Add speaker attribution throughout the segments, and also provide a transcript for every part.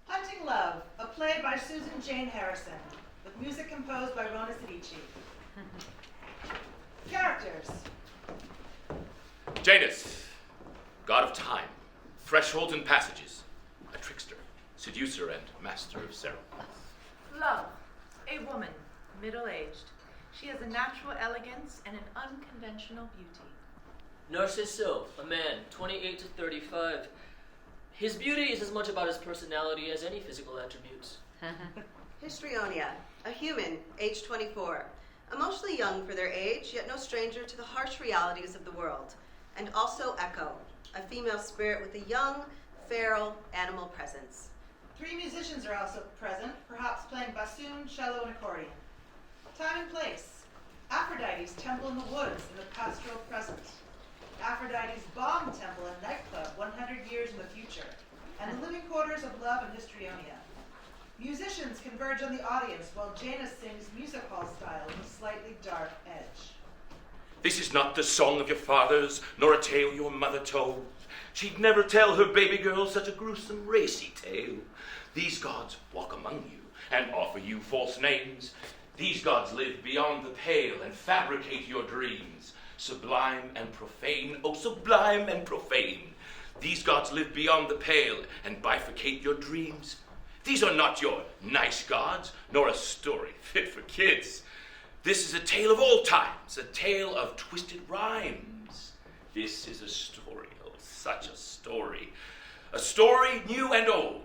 Speaker 1: Hunting Love, a play by Susan Jane Harrison, with music composed by Rona Sedici. Characters.
Speaker 2: Janus, god of time, thresholds and passages, a trickster, seducer, and master of ceremonies.
Speaker 3: Love, a woman, middle-aged. She has a natural elegance and an unconventional beauty.
Speaker 4: Narcissus, a man, 28 to 35. His beauty is as much about his personality as any physical attributes.
Speaker 5: Histrionia, a human, age 24. Emotionally young for their age, yet no stranger to the harsh realities of the world. And also Echo, a female spirit with a young, feral, animal presence.
Speaker 1: 3 musicians are also present, perhaps playing bassoon, cello, and accordion. Time and place. Aphrodite's temple in the woods in the pastoral present. Aphrodite's bomb temple and nightclub 100 years in the future. And the living quarters of Love and Histrionia. Musicians converge on the audience while Janus sings music hall style with a slightly dark edge.
Speaker 2: This is not the song of your fathers, nor a tale your mother told. She'd never tell her baby girl such a gruesome, racy tale. These gods walk among you and offer you false names. These gods live beyond the pale and fabricate your dreams. Sublime and profane, oh sublime and profane. These gods live beyond the pale and bifurcate your dreams. These are not your nice gods, nor a story fit for kids. This is a tale of all times, a tale of twisted rhymes. This is a story, oh, such a story new and old.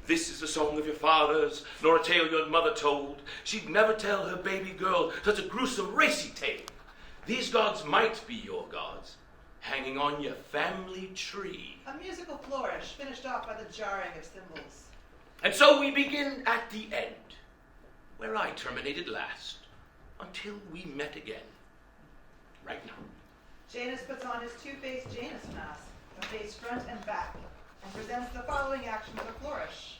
Speaker 2: This is a song of your fathers, nor a tale your mother told. She'd never tell her baby girl such a gruesome, racy tale. These gods might be your gods, hanging on your family tree.
Speaker 1: A musical flourish finished off by the jarring of cymbals.
Speaker 2: And so we begin at the end, where I terminated last, until we met again, right now.
Speaker 1: Janus puts on his two-faced Janus mask, a face front and back, and presents the following action with a flourish.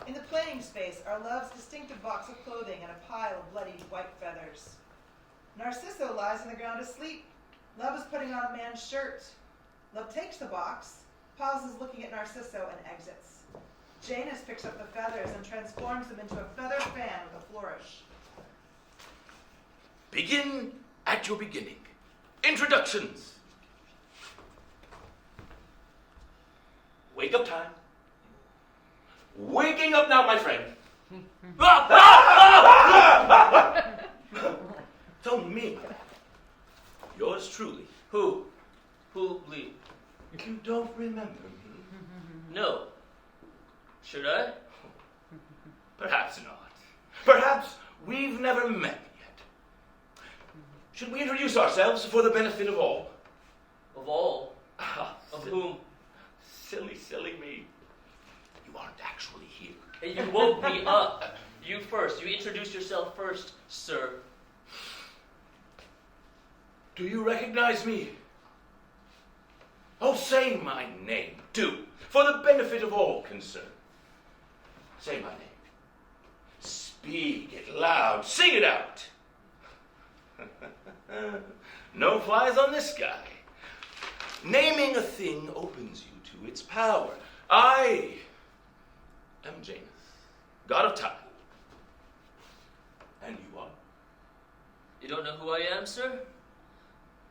Speaker 1: In the playing space are Love's distinctive box of clothing and a pile of bloodied white feathers. Narcissus lies on the ground asleep. Love is putting on a man's shirt. Love takes the box, pauses looking at Narcissus, and exits. Janus picks up the feathers and transforms them into a feather fan with a flourish.
Speaker 2: Begin at your beginning. Introductions. Wake up time. Waking up now, my friend. It's only me. Yours truly.
Speaker 4: Who? Who, Lee?
Speaker 2: You don't remember me?
Speaker 4: No. Should I?
Speaker 2: Perhaps not. Perhaps we've never met yet. Should we introduce ourselves for the benefit of all?
Speaker 4: Of all? Of
Speaker 2: Silly-
Speaker 4: whom?
Speaker 2: Silly me. You aren't actually here.
Speaker 4: Hey, you woke me up. You first. You introduced yourself first, sir.
Speaker 2: Do you recognize me? Oh, say my name. Do. For the benefit of all concerned. Say my name. Speak it loud. Sing it out. No flies on this guy. Naming a thing opens you to its power. I am Janus, god of time. And you are?
Speaker 4: You don't know who I am, sir?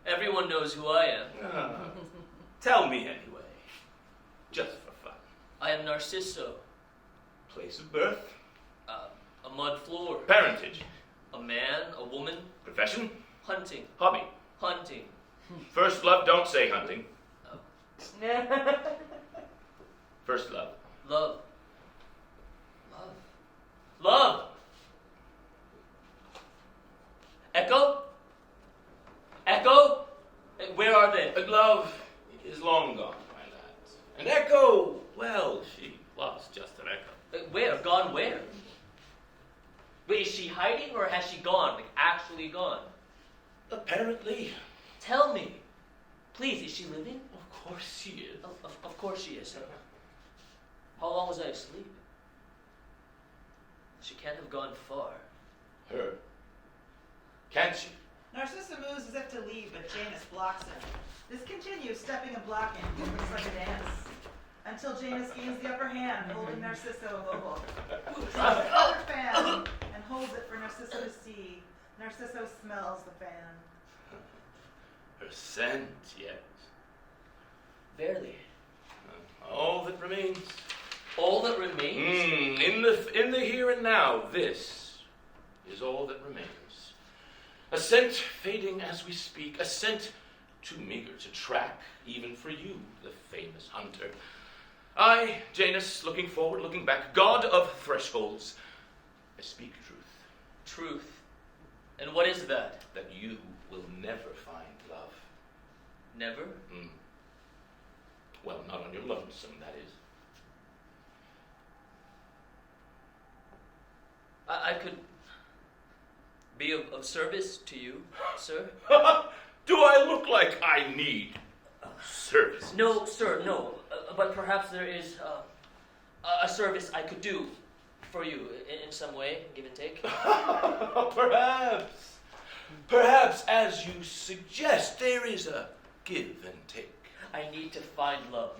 Speaker 4: Everyone knows who I am.
Speaker 2: Tell me anyway, just for fun.
Speaker 4: I am Narcissus.
Speaker 2: Place of birth,
Speaker 4: A mud floor.
Speaker 2: parentage,
Speaker 4: A man, a woman,
Speaker 2: profession,
Speaker 4: hunting.
Speaker 2: hobby.
Speaker 4: Hunting.
Speaker 2: First love, don't say hunting.
Speaker 4: Oh.
Speaker 2: First love.
Speaker 4: Love. Love. Love! Echo? Echo? Where are they?
Speaker 2: Love is long gone, my lads. And Echo, well, she lost just an echo.
Speaker 4: Where? Gone where? Wait, is she hiding or has she gone? Like, actually gone?
Speaker 2: Apparently.
Speaker 4: Tell me. Please, is she living?
Speaker 2: Of course she is.
Speaker 4: Of course she is. How long was I asleep? She can't have gone far.
Speaker 2: Her. Can't she?
Speaker 1: Narcissus moves as if to leave, but Janus blocks him. This continues, stepping and blocking. It looks like a dance. until Janus gains the upper hand, holding Narcisso immobile. He takes the other fan and holds it for Narcisso to see. Narcisso smells the fan.
Speaker 2: Her scent, yes.
Speaker 4: Verily.
Speaker 2: All that remains.
Speaker 4: All that remains?
Speaker 2: In the here and now, this is all that remains. A scent fading as we speak, a scent too meager to track, even for you, the famous hunter. I, Janus, looking forward, looking back, god of thresholds, I speak truth.
Speaker 4: Truth. And what is that?
Speaker 2: That you will never find love.
Speaker 4: Never?
Speaker 2: Well, not on your lonesome, that is.
Speaker 4: I could be of service to you, sir.
Speaker 2: Do I look like I need service?
Speaker 4: No, sir, no. But perhaps there is a service I could do for you in some way, give and take.
Speaker 2: Perhaps. Perhaps, as you suggest, there is a give and take.
Speaker 4: I need to find love.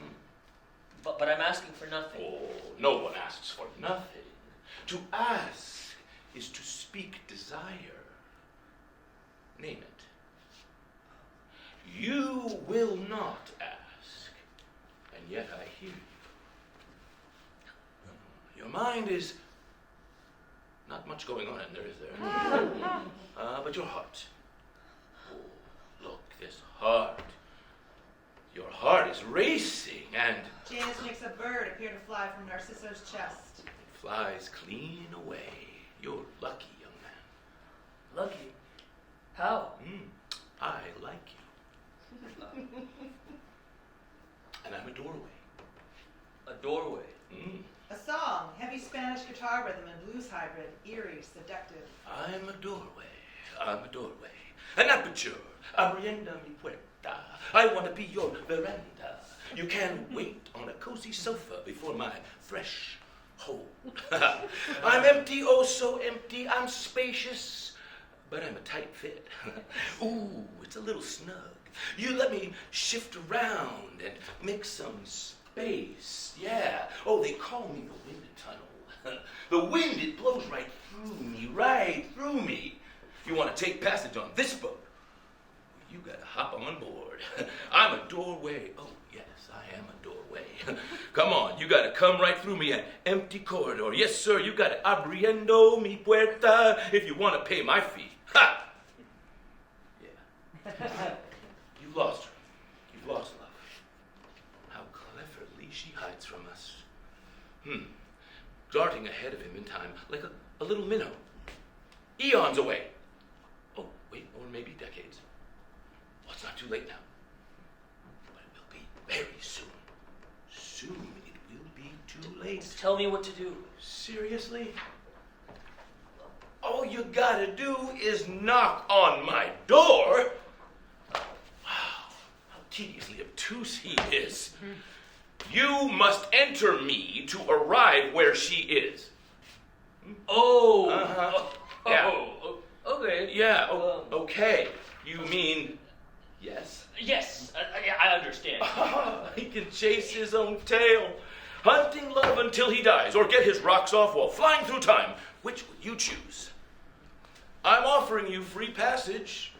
Speaker 4: But I'm asking for nothing.
Speaker 2: Oh, no one asks for nothing. To ask is to speak desire. Name it. You will not ask, and yet I hear you. Your mind is not much going on in there, is there? But your heart. Oh, look, this heart. Your heart is racing, and
Speaker 1: Janus makes a bird appear to fly from Narcisso's chest.
Speaker 2: it flies clean away. You're lucky, young man.
Speaker 4: Lucky? How?
Speaker 2: I like you. And I'm a doorway.
Speaker 4: A doorway.
Speaker 1: A song, heavy Spanish guitar rhythm and blues hybrid, eerie, seductive.
Speaker 2: I'm a doorway. I'm a doorway. An aperture. Abrienda mi puerta. I want to be your veranda. You can wait on a cozy sofa before my fresh hole. I'm empty, oh so empty. I'm spacious, but I'm a tight fit. Ooh, it's a little snug. You let me shift around and make some space. Yeah. Oh, they call me the wind tunnel. The wind, it blows right through me, right through me. You want to take passage on this boat? You got to hop on board. I'm a doorway. Oh, yes, I am a doorway. Come on, you got to come right through me, an empty corridor. Yes, sir, you got to abriendo mi puerta if you want to pay my fee. Ha! Yeah. You've lost her. You've lost love. How cleverly she hides from us. Darting ahead of him in time like a little minnow. Eons away. Oh, wait, or maybe decades. Well, it's not too late now. But it will be very soon. Soon it will be too late.
Speaker 4: Just tell me what to do.
Speaker 2: Seriously? All you gotta do is knock on my door. Wow, how tediously obtuse he is. You must enter me to arrive where she is.
Speaker 4: Oh.
Speaker 2: Yeah.
Speaker 4: Oh. Okay.
Speaker 2: Yeah, okay. You mean yes?
Speaker 4: Yes. I understand.
Speaker 2: He can chase his own tail, hunting love until he dies, or get his rocks off while flying through time. Which would you choose? I'm offering you free passage,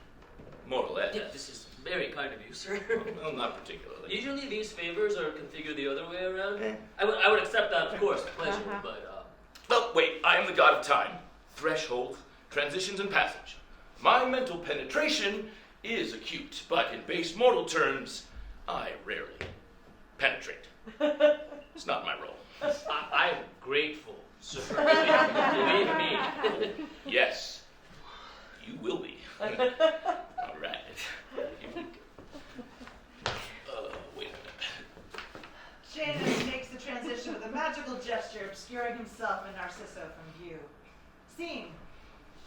Speaker 2: more or less.
Speaker 4: Yeah, this is very kind of you, sir.
Speaker 2: Well, not particularly.
Speaker 4: Usually these favors are configured the other way around. I would accept that, of course, with pleasure, but
Speaker 2: Well, wait, I am the god of time, threshold, transitions, and passage. My mental penetration is acute, but in base mortal terms, I rarely penetrate. It's not my role.
Speaker 4: I'm grateful, sir. Believe me.
Speaker 2: Yes, you will be. All right. Here we go. Wait a minute.
Speaker 1: Janus makes the transition with a magical gesture, obscuring himself and Narcisso from view. Scene.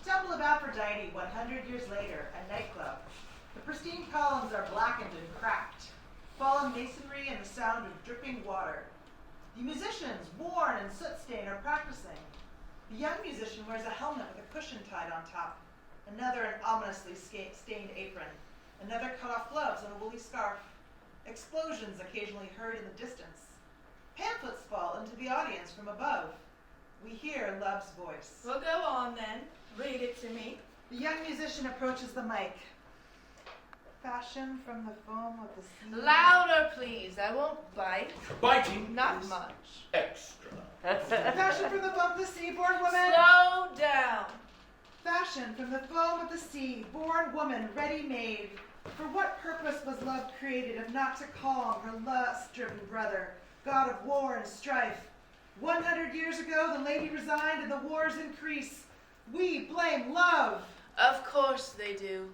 Speaker 1: Temple of Aphrodite, 100 years later, a nightclub. The pristine columns are blackened and cracked. Fallen masonry and the sound of dripping water. The musicians, worn and soot-stained, are practicing. The young musician wears a helmet with a cushion tied on top. Another an ominously stained apron. Another cut-off gloves and a woolly scarf. Explosions occasionally heard in the distance. Pamphlets fall into the audience from above. We hear Love's voice.
Speaker 3: Well, go on then. Read it to me.
Speaker 1: The young musician approaches the mic. Fashion from the foam of the sea.
Speaker 3: Louder, please. I won't bite.
Speaker 2: Biting
Speaker 3: Not
Speaker 2: is
Speaker 3: much.
Speaker 2: extra.
Speaker 1: Fashion from the foam of the sea, born woman.
Speaker 3: Slow down.
Speaker 1: Fashion from the foam of the sea, born woman, ready-made. For what purpose was love created if not to calm her lust-driven brother, god of war and strife? 100 years ago, the lady resigned and the wars increase. We blame love.
Speaker 3: Of course they do.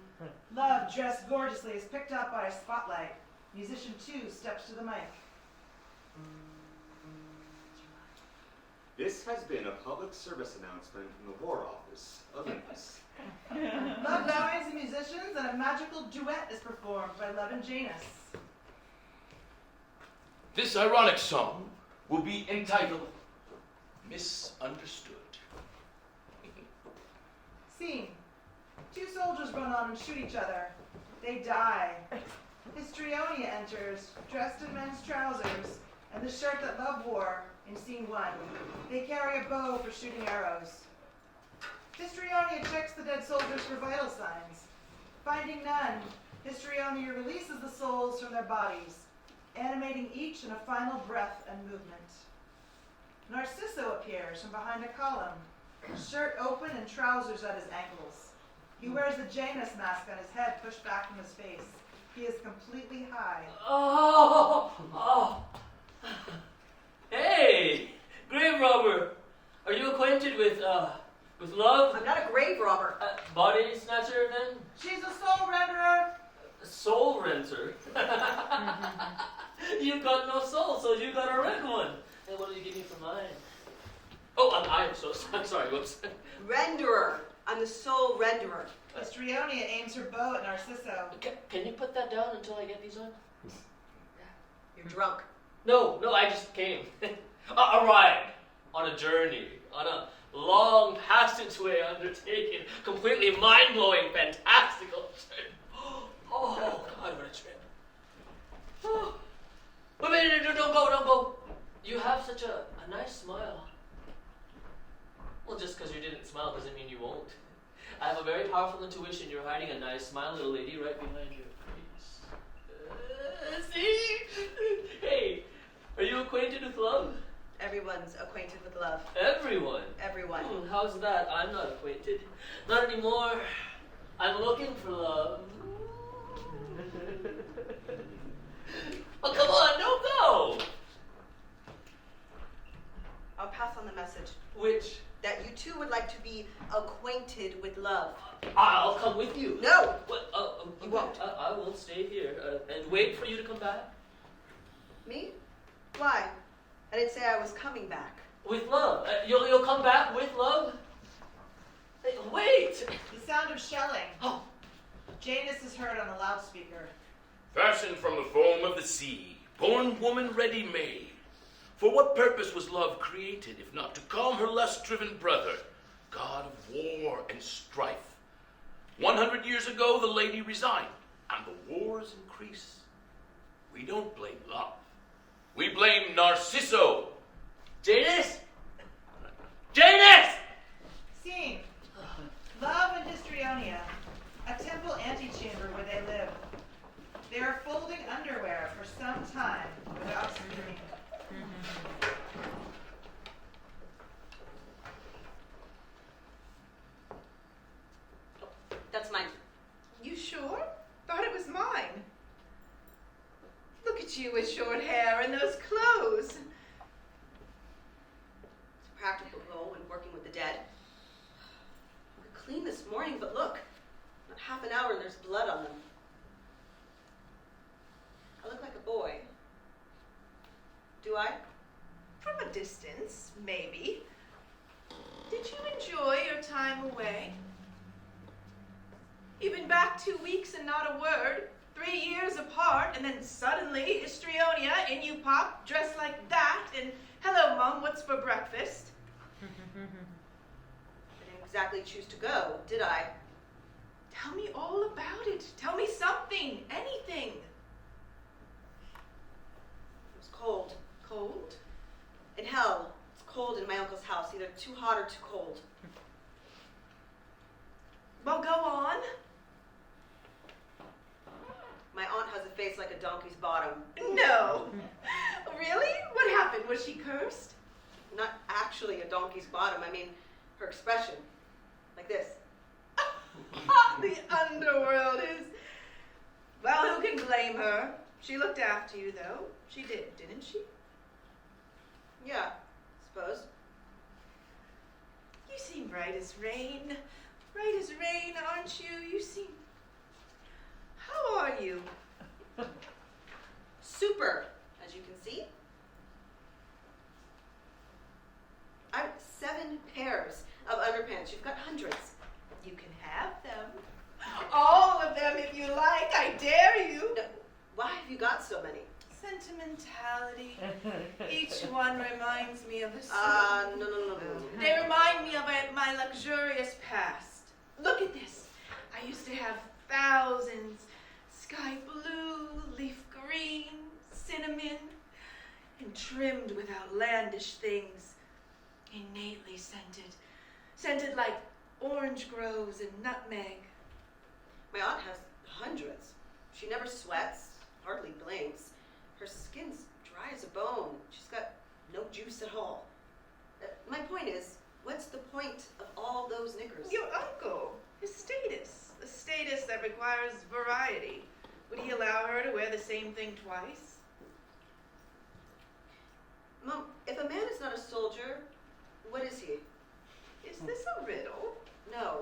Speaker 1: Love, dressed gorgeously, is picked up by a spotlight. Musician 2 steps to the mic.
Speaker 6: This has been a public service announcement from the War Office of Olympus.
Speaker 1: Love joins the musicians and a magical duet is performed by Love and Janus.
Speaker 2: This ironic song will be entitled Misunderstood.
Speaker 1: Scene. 2 soldiers run on and shoot each other. They die. Histrionia enters, dressed in men's trousers and the shirt that Love wore in scene 1. They carry a bow for shooting arrows. Histrionia checks the dead soldiers for vital signs. Finding none, Histrionia releases the souls from their bodies, animating each in a final breath and movement. Narcissus appears from behind a column, shirt open and trousers at his ankles. He wears the Janus mask on his head pushed back from his face. He is completely high.
Speaker 4: Oh! Hey! Grave robber! Are you acquainted with love?
Speaker 5: I'm not a grave robber.
Speaker 4: Body snatcher then?
Speaker 1: She's a soul renderer.
Speaker 4: Soul renter? You got no soul, so you gotta rent one. And what did you give me for mine? Oh, I'm sorry, whoops.
Speaker 5: Renderer. I'm the soul renderer.
Speaker 1: Histrionia aims her bow at Narcissus.
Speaker 4: Can you put that down until I get these on?
Speaker 5: You're drunk.
Speaker 4: No, I just came. A ride. On a journey. On a long passageway undertaken. Completely mind-blowing, fantastical journey. Oh, God, what a trip. Oh. Wait, don't go. You have such a nice smile. Well, just because you didn't smile doesn't mean you won't. I have a very powerful intuition. You're hiding a nice smile, little lady, right behind your face. See? Hey, are you acquainted with love?
Speaker 5: Everyone's acquainted with love.
Speaker 4: Everyone?
Speaker 5: Everyone.
Speaker 4: How's that? I'm not acquainted. Not anymore. I'm looking for love. Oh, come on, don't go!
Speaker 5: I'll pass on the message
Speaker 4: Which?
Speaker 5: that you two would like to be acquainted with love.
Speaker 4: I'll come with you.
Speaker 5: No!
Speaker 4: What?
Speaker 5: You won't.
Speaker 4: I will stay here and wait for you to come back.
Speaker 5: Me? Why? I didn't say I was coming back.
Speaker 4: With love. You'll come back with love? Hey, wait!
Speaker 1: The sound of shelling.
Speaker 4: Oh.
Speaker 1: Janus is heard on the loudspeaker.
Speaker 2: Fashioned from the foam of the sea, born woman ready-made. For what purpose was love created, if not to calm her lust-driven brother, god of war and strife? 100 years ago, the lady resigned, and the wars increase. We don't blame love. We blame Narcisso.
Speaker 4: Janus? Janus!
Speaker 1: Scene. Love and Histrionia, a temple antechamber where they live. They are folding underwear for some time without screaming.
Speaker 5: That's mine.
Speaker 3: You sure? Thought it was mine. Look at you with short hair and those clothes.
Speaker 5: It's a practical role when working with the dead. We were clean this morning, but look. Not half an hour and there's blood on them. I look like a boy. Do I?
Speaker 3: From a distance, maybe. Did you enjoy your time away? You've been back 2 weeks and not a word. 3 years apart, and then suddenly, Histrionia, in you pop, dressed like that, and hello, Mom, what's for breakfast?
Speaker 5: I didn't exactly choose to go, did I?
Speaker 3: Tell me all about it. Tell me something, anything.
Speaker 5: It was cold.
Speaker 3: Cold?
Speaker 5: either too hot or too cold.
Speaker 3: Well, go on.
Speaker 5: My aunt has a face like a donkey's bottom.
Speaker 3: No. Really? What happened? Was she cursed?
Speaker 5: Not actually a donkey's bottom. I mean, her expression. Like this.
Speaker 3: The underworld is... Well, who can blame her? She looked after you, though. She did, didn't she?
Speaker 5: Yeah, suppose.
Speaker 3: You seem bright as rain. Bright as rain, aren't you? You seem... How are you?
Speaker 5: Super, as you can see. I've 7 pairs of underpants. You've got hundreds.
Speaker 3: You can have them. All of them, if you like. I dare you.
Speaker 5: No, why have you got so many?
Speaker 3: Sentimentality. Each one reminds me of a certain...
Speaker 5: No.
Speaker 3: They remind me of my luxurious past. Look at this. I used to have thousands. Sky blue, leaf green, cinnamon, and trimmed with outlandish things. Innately scented. Scented like orange groves and nutmeg.
Speaker 5: My aunt has hundreds. She never sweats, hardly blinks. Her skin's dry as a bone. She's got no juice at all. My point is, what's the point of all those knickers?
Speaker 3: Your uncle, his status. The status that requires variety. Would he allow her to wear the same thing twice?
Speaker 5: Mom, if a man is not a soldier, what is he?
Speaker 3: Is this a riddle?
Speaker 5: No.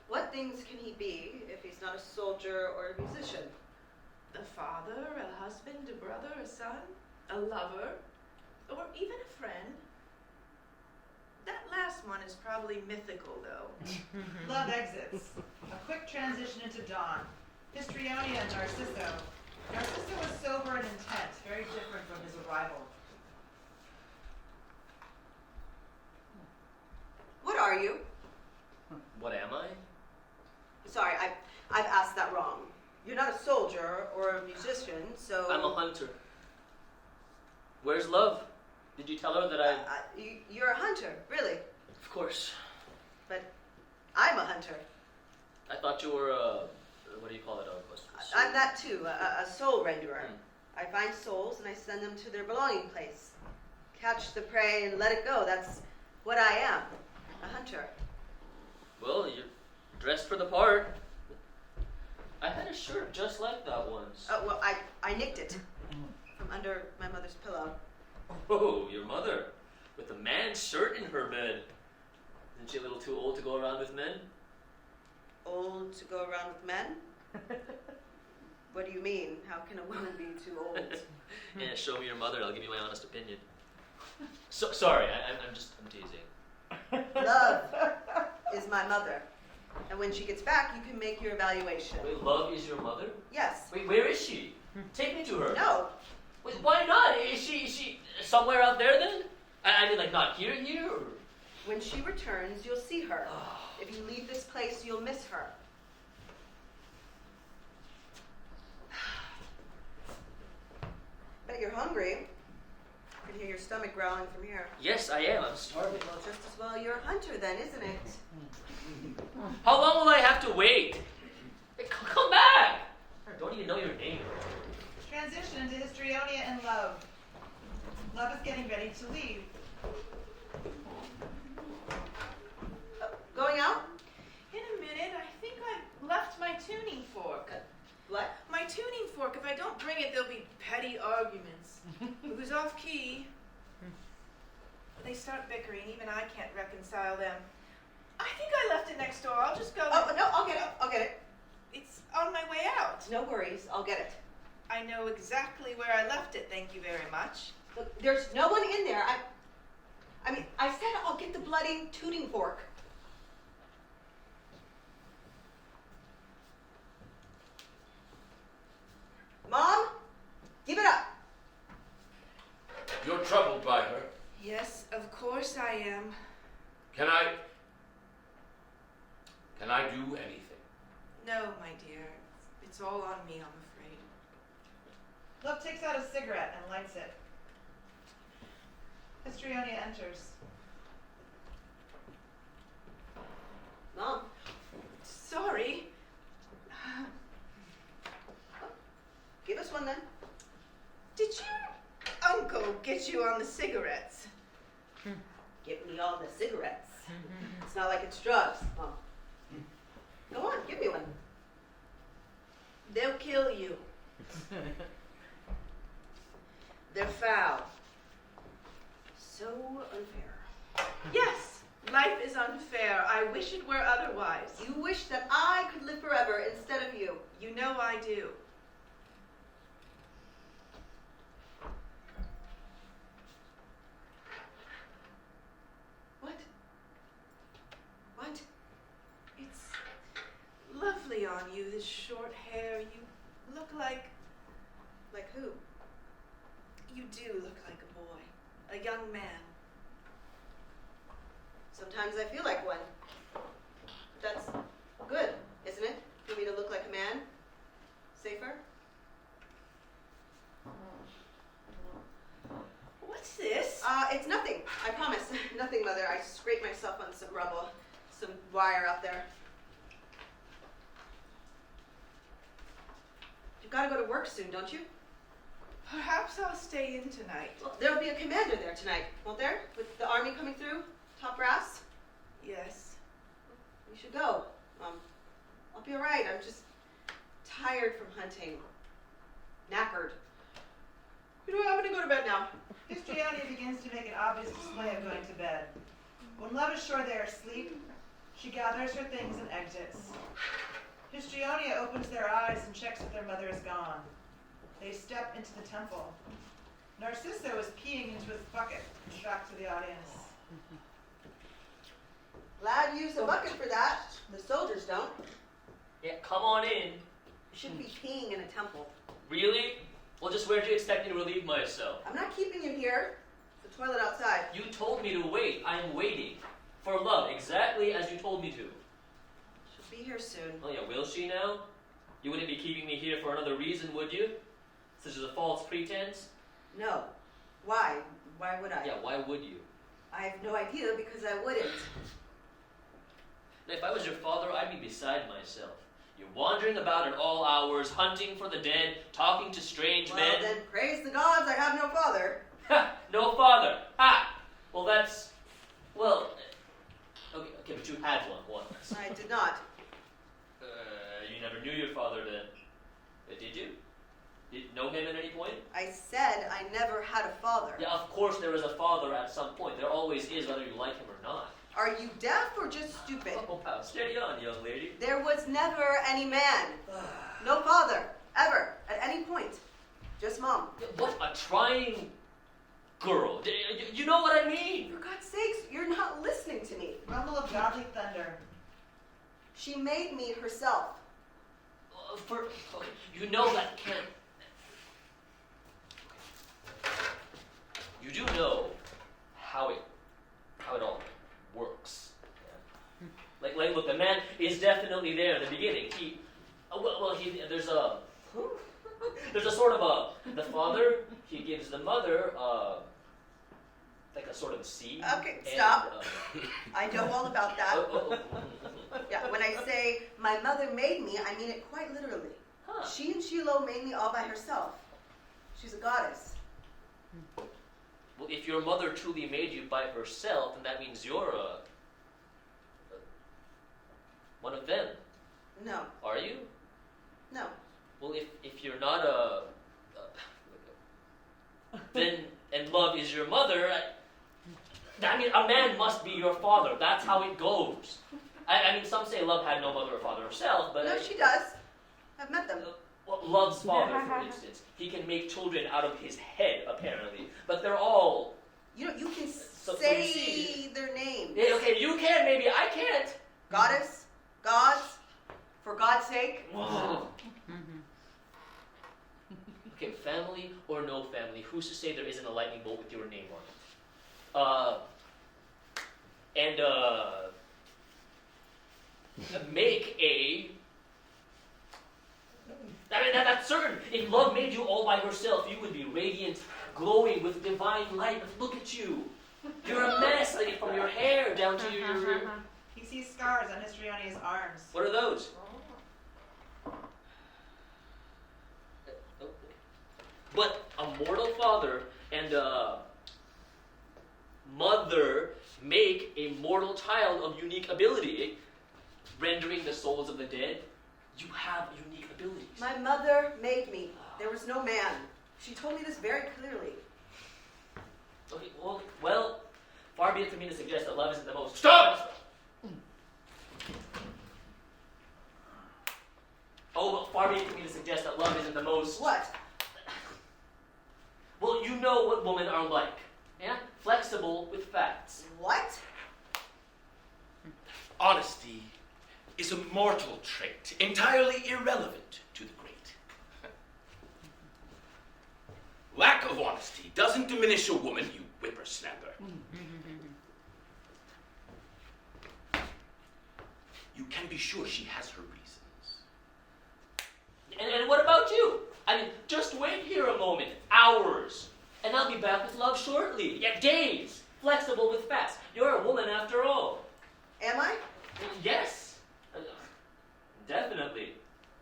Speaker 5: What things can he be if he's not a soldier or a musician?
Speaker 3: A father, a husband, a brother, a son, a lover, or even a friend. That last one is probably mythical, though.
Speaker 1: Love exits. A quick transition into dawn. Histrionia and Narcisso. Narcisso was sober and intense, very different from his arrival.
Speaker 5: What are you?
Speaker 4: What am I?
Speaker 5: Sorry, I've asked that wrong. You're not a soldier or a musician, so...
Speaker 4: I'm a hunter. Where's love? Did you tell her that I...
Speaker 5: You're a hunter, really.
Speaker 4: Of course.
Speaker 5: But I'm a hunter.
Speaker 4: I thought you were a... What do you call it?
Speaker 5: I'm that too, a soul renderer. I find souls and I send them to their belonging place. Catch the prey and let it go. That's what I am, a hunter.
Speaker 4: Well, you're dressed for the part. I had a shirt just like that once.
Speaker 5: Oh, well, I nicked it from under my mother's pillow.
Speaker 4: Oh, your mother. With a man's shirt in her bed. Isn't she a little too old to go around with men?
Speaker 5: Old to go around with men? What do you mean? How can a woman be too old?
Speaker 4: Yeah, show me your mother and I'll give you my honest opinion. Sorry, I'm teasing.
Speaker 5: Love is my mother. And when she gets back, you can make your evaluation.
Speaker 4: Wait, Love is your mother?
Speaker 5: Yes.
Speaker 4: Wait, where is she? Take me to her.
Speaker 5: No.
Speaker 4: Wait, why not? Is she somewhere out there then? I mean, like, not here? Or...
Speaker 5: When she returns, you'll see her. If you leave this place, you'll miss her. Bet you're hungry. I can hear your stomach growling from here.
Speaker 4: Yes, I am. I'm starving.
Speaker 5: Well, just as well you're a hunter then, isn't it?
Speaker 4: How long will I have to wait? Hey, come back! I don't even know your name.
Speaker 1: Transition into Histrionia and Love. Love is getting ready to leave.
Speaker 5: Going out?
Speaker 3: In a minute, I think I left my tuning fork.
Speaker 5: What?
Speaker 3: My tuning fork, if I don't bring it, there'll be petty arguments. Who's off key? They start bickering, even I can't reconcile them. I think I left it next door. I'll just go.
Speaker 5: Oh, no, I'll get it. I'll get it.
Speaker 3: It's on my way out.
Speaker 5: No worries. I'll get it.
Speaker 3: I know exactly where I left it, thank you very much.
Speaker 5: Look, there's no one in there. I mean, I said I'll get the bloody tuning fork. Mom, give it up.
Speaker 2: You're troubled by her.
Speaker 3: Yes, of course I am.
Speaker 2: Can I do anything?
Speaker 3: No, my dear. It's all on me, I'm afraid.
Speaker 1: Love takes out a cigarette and lights it. Histrionia enters.
Speaker 5: Mom.
Speaker 3: Sorry.
Speaker 5: Give us one then.
Speaker 3: Did your uncle get you on the cigarettes?
Speaker 5: Give me all the cigarettes. It's not like it's drugs, Mom. Go on, give me one.
Speaker 3: They'll kill you. They're foul.
Speaker 5: So unfair.
Speaker 3: Yes, life is unfair. I wish it were otherwise.
Speaker 5: You wish that I could live forever instead of you.
Speaker 3: You know I do.
Speaker 5: What? What?
Speaker 3: It's lovely on you, this short hair. You look like...
Speaker 5: Like who?
Speaker 3: You do look like a boy. A young man.
Speaker 5: Sometimes I feel like one. That's good, isn't it? For me to look like a man? Safer?
Speaker 3: What's this?
Speaker 5: It's nothing. I promise. Nothing, Mother. I scraped myself on some rubble. Some wire up there. You've got to go to work soon, don't you?
Speaker 3: Perhaps I'll stay in tonight.
Speaker 5: Well, there'll be a commander there tonight, won't there? With the army coming through? Top brass?
Speaker 3: Yes.
Speaker 5: You should go. I'll be all right. I'm just tired from hunting. Knackered. You know what? I'm going to go to bed now.
Speaker 1: Histrionia begins to make an obvious display of going to bed. When love is sure they are asleep, she gathers her things and exits. Histrionia opens their eyes and checks if their mother is gone. They step into the temple. Narcissus is peeing into his bucket. Back to the audience.
Speaker 5: Glad you use a bucket for that. The soldiers don't.
Speaker 4: Yeah, come on in.
Speaker 5: You shouldn't be peeing in a temple.
Speaker 4: Really? Well, just where'd you expect me to relieve myself?
Speaker 5: I'm not keeping you here. It's the toilet outside.
Speaker 4: You told me to wait. I am waiting. For love, exactly as you told me to.
Speaker 5: She'll be here soon.
Speaker 4: Oh yeah, will she now? You wouldn't be keeping me here for another reason, would you? Such as a false pretense?
Speaker 5: No. Why? Why would I?
Speaker 4: Yeah, why would you?
Speaker 5: I have no idea because I wouldn't.
Speaker 4: Now, if I was your father, I'd be beside myself. You're wandering about at all hours, hunting for the dead, talking to strange
Speaker 5: Well,
Speaker 4: men.
Speaker 5: then praise the gods I have no father.
Speaker 4: Ha! No father. Ha! Well, that's... Well... Okay, but you had one once.
Speaker 5: I did not.
Speaker 4: You never knew your father then. Did you? Did you know him at any point?
Speaker 5: I said I never had a father.
Speaker 4: Yeah, of course there is a father at some point. There always is, whether you like him or not.
Speaker 5: Are you deaf or just stupid?
Speaker 4: Oh, pal, steady on, young lady.
Speaker 5: There was never any man. No father. Ever. At any point. Just Mom.
Speaker 4: What a trying girl. You know what I mean?
Speaker 5: For God's sakes, you're not listening to me.
Speaker 1: Rumble of godly thunder.
Speaker 5: She made me herself.
Speaker 4: You know that can't... You do know how it all works. Yeah. Like, look, the man is definitely there in the beginning. There's a sort of the father, he gives the mother, like a sort of seed.
Speaker 5: Okay, stop. I know all about that. Yeah, when I say my mother made me, I mean it quite literally.
Speaker 4: Huh.
Speaker 5: She and Shiloh made me all by herself. She's a goddess.
Speaker 4: Well, if your mother truly made you by herself, then that means you're one of them.
Speaker 5: No.
Speaker 4: Are you?
Speaker 5: No.
Speaker 4: Well, if you're not then, and love is your mother, I mean, a man must be your father. That's how it goes. I mean, some say love had no mother or father herself, but...
Speaker 5: No, she does. I've met them.
Speaker 4: Well, Love's father, for instance, he can make children out of his head, apparently. But they're all...
Speaker 5: You know, you can
Speaker 4: So you
Speaker 5: say
Speaker 4: see-
Speaker 5: their names.
Speaker 4: Yeah, okay, you can, maybe I can't.
Speaker 5: Goddess, gods, for God's sake.
Speaker 4: Okay, family or no family, who's to say there isn't a lightning bolt with your name on it? Make a... I mean, that's certain. If love made you all by herself, you would be radiant, glowing with divine light. But look at you. You're a mess, like, from your hair down to your...
Speaker 1: He sees scars on Histrionia's arms.
Speaker 4: What are those? But a mortal father and a mother make a mortal child of unique ability, rendering the souls of the dead. You have unique abilities.
Speaker 5: My mother made me. There was no man. She told me this very clearly.
Speaker 4: Okay, well, far be it from me to suggest that love isn't the most...
Speaker 2: Stop!
Speaker 4: Oh, well, far be it from me to suggest that love isn't the most...
Speaker 5: What?
Speaker 4: Well, you know what women are like. Yeah? Flexible with facts.
Speaker 5: What?
Speaker 2: Honesty is a mortal trait, entirely irrelevant to the great. Lack of honesty doesn't diminish a woman, you whippersnapper. You can be sure she has her reasons.
Speaker 4: And what about you? I mean, just wait here a moment. Hours. And I'll be back with love shortly. Yeah, days. Flexible with facts. You're a woman after all.
Speaker 5: Am I?
Speaker 4: Yes. Definitely.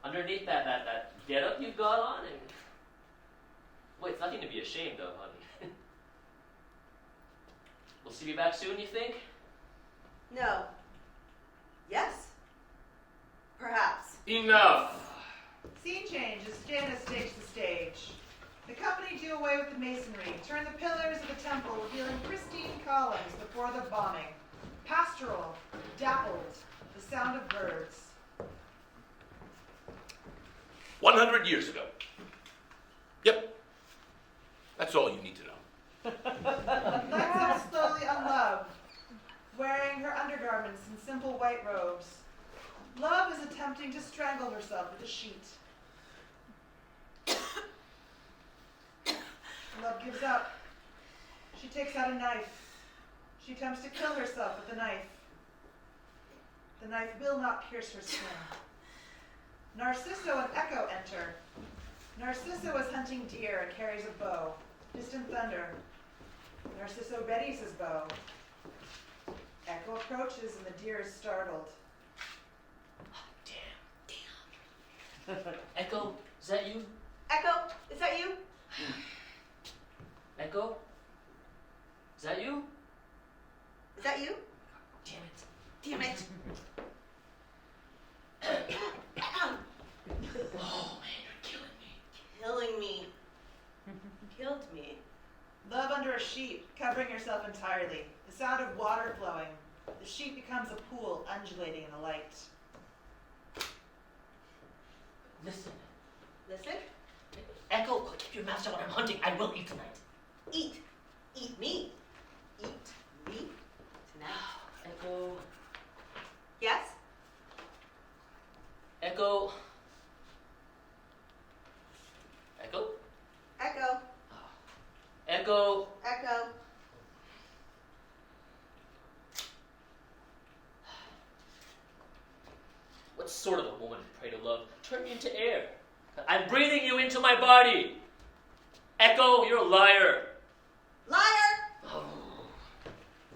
Speaker 4: Underneath that get-up you've got on, and... Well, it's nothing to be ashamed of, honey. We'll see me back soon, you think?
Speaker 5: No. Yes? Perhaps.
Speaker 2: Enough!
Speaker 1: Scene change as Janus takes the stage. The company do away with the masonry, turn the pillars of the temple, revealing pristine columns before the bombing. Pastoral, dappled, the sound of birds.
Speaker 2: 100 years ago. Yep. That's all you need to know.
Speaker 1: Lexo slowly unloved, wearing her undergarments and simple white robes. Love is attempting to strangle herself with a sheet. Love gives up. She takes out a knife. She attempts to kill herself with the knife. The knife will not pierce her skin. Narcisso and Echo enter. Narcisso is hunting deer and carries a bow. Distant thunder. Narcisso readies his bow. Echo approaches and the deer is startled.
Speaker 4: Damn. Echo, is that you?
Speaker 5: Echo, is that you?
Speaker 4: Echo? Is that you?
Speaker 5: Is that you?
Speaker 4: Damn it.
Speaker 5: Damn it.
Speaker 4: Oh, man, you're killing me.
Speaker 5: Killing me. Killed me.
Speaker 1: Love under a sheet, covering herself entirely. The sound of water flowing. The sheet becomes a pool, undulating in the light.
Speaker 4: Listen.
Speaker 5: Listen.
Speaker 4: Echo, keep your mouth shut when I'm hunting. I will eat tonight.
Speaker 5: Eat. Eat me. Eat me tonight.
Speaker 4: Echo.
Speaker 5: Yes?
Speaker 4: Echo. Echo?
Speaker 5: Echo.
Speaker 4: Echo.
Speaker 5: Echo.
Speaker 4: What sort of a woman, pray to love, turn me into air? I'm breathing you into my body. Echo, you're a liar.
Speaker 5: Liar!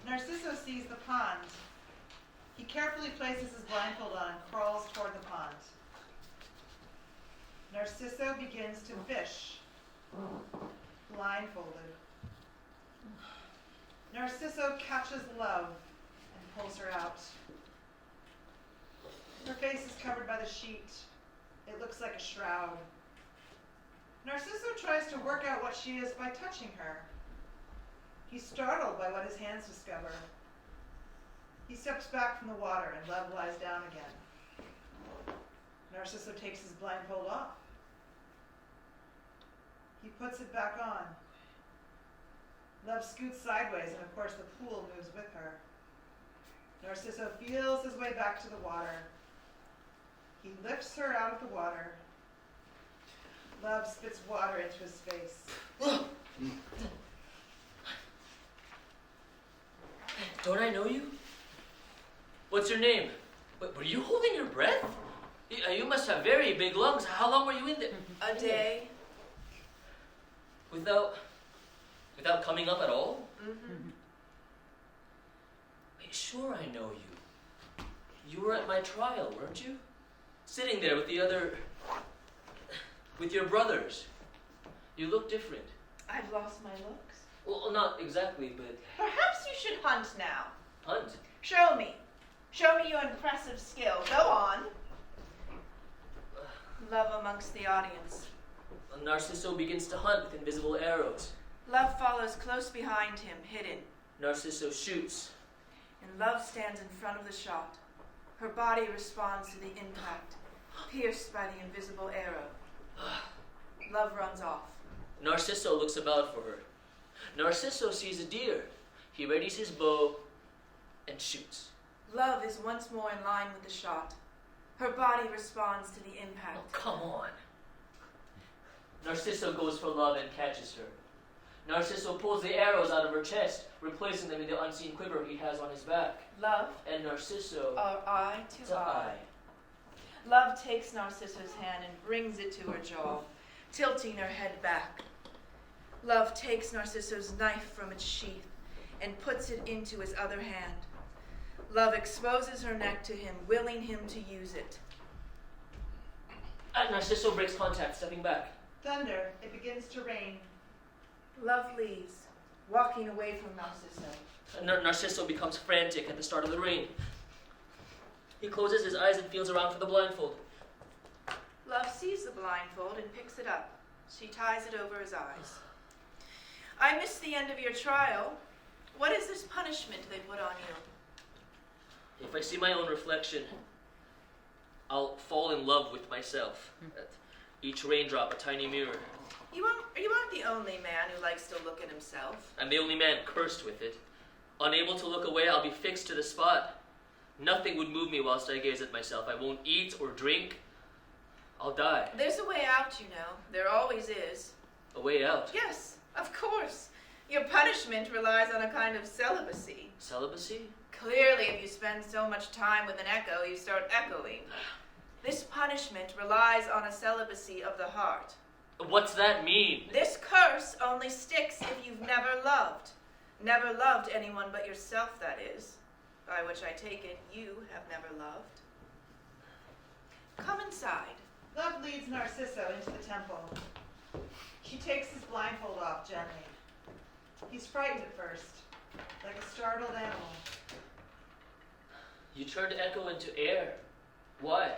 Speaker 1: Narcisso sees the pond. He carefully places his blindfold on and crawls toward the pond. Narcisso begins to fish, blindfolded. Narcisso catches Love and pulls her out. Her face is covered by the sheet. It looks like a shroud. Narcisso tries to work out what she is by touching her. He's startled by what his hands discover. He steps back from the water and Love lies down again. Narcisso takes his blindfold off. He puts it back on. Love scoots sideways and of course the pool moves with her. Narcisso feels his way back to the water. He lifts her out of the water. Love spits water into his face.
Speaker 4: Don't I know you? What's your name? Were you holding your breath? You must have very big lungs. How long were you in there?
Speaker 3: A day.
Speaker 4: Without coming up at all?
Speaker 3: Mm-hmm.
Speaker 4: Wait, sure I know you. You were at my trial, weren't you? Sitting there with with your brothers. You look different.
Speaker 3: I've lost my looks.
Speaker 4: Well, not exactly, but...
Speaker 3: Perhaps you should hunt now.
Speaker 4: Hunt?
Speaker 3: Show me. Show me your impressive skill. Go on. Love amongst the audience.
Speaker 4: Narcissus begins to hunt with invisible arrows.
Speaker 3: Love follows close behind him, hidden.
Speaker 4: Narcissus shoots.
Speaker 3: And Love stands in front of the shot. Her body responds to the impact, pierced by the invisible arrow. Love runs off.
Speaker 4: Narcissus looks about for her. Narcissus sees a deer. He readies his bow and shoots.
Speaker 3: Love is once more in line with the shot. Her body responds to the impact.
Speaker 4: Oh, come on. Narcissus goes for Love and catches her. Narcissus pulls the arrows out of her chest, replacing them in the unseen quiver he has on his back.
Speaker 3: Love
Speaker 4: And Narcissus...
Speaker 3: are eye to eye.
Speaker 4: eye.
Speaker 3: Love takes Narcissus' hand and brings it to her jaw, tilting her head back. Love takes Narcissus' knife from its sheath and puts it into his other hand. Love exposes her neck to him, willing him to use it.
Speaker 4: And Narcissus breaks contact, stepping back.
Speaker 1: Thunder, it begins to rain.
Speaker 3: Love leaves, walking away from Narcissus.
Speaker 4: Narcissus becomes frantic at the start of the rain. He closes his eyes and feels around for the blindfold.
Speaker 3: Love sees the blindfold and picks it up. She ties it over his eyes. I missed the end of your trial. What is this punishment they put on you?
Speaker 4: If I see my own reflection, I'll fall in love with myself. Each raindrop a tiny mirror.
Speaker 3: You aren't the only man who likes to look at himself.
Speaker 4: I'm the only man cursed with it. Unable to look away, I'll be fixed to the spot. Nothing would move me whilst I gaze at myself. I won't eat or drink. I'll die.
Speaker 3: There's a way out, you know. There always is.
Speaker 4: A way out.
Speaker 3: Yes, of course. Your punishment relies on a kind of celibacy.
Speaker 4: Celibacy?
Speaker 3: Clearly, if you spend so much time with an echo, you start echoing. This punishment relies on a celibacy of the heart.
Speaker 4: What's that mean?
Speaker 3: This curse only sticks if you've never loved. Never loved anyone but yourself, that is. By which I take it, you have never loved. Come inside.
Speaker 1: Love leads Narcissus into the temple. She takes his blindfold off gently. He's frightened at first, like a startled animal.
Speaker 4: You turned Echo into air. Why?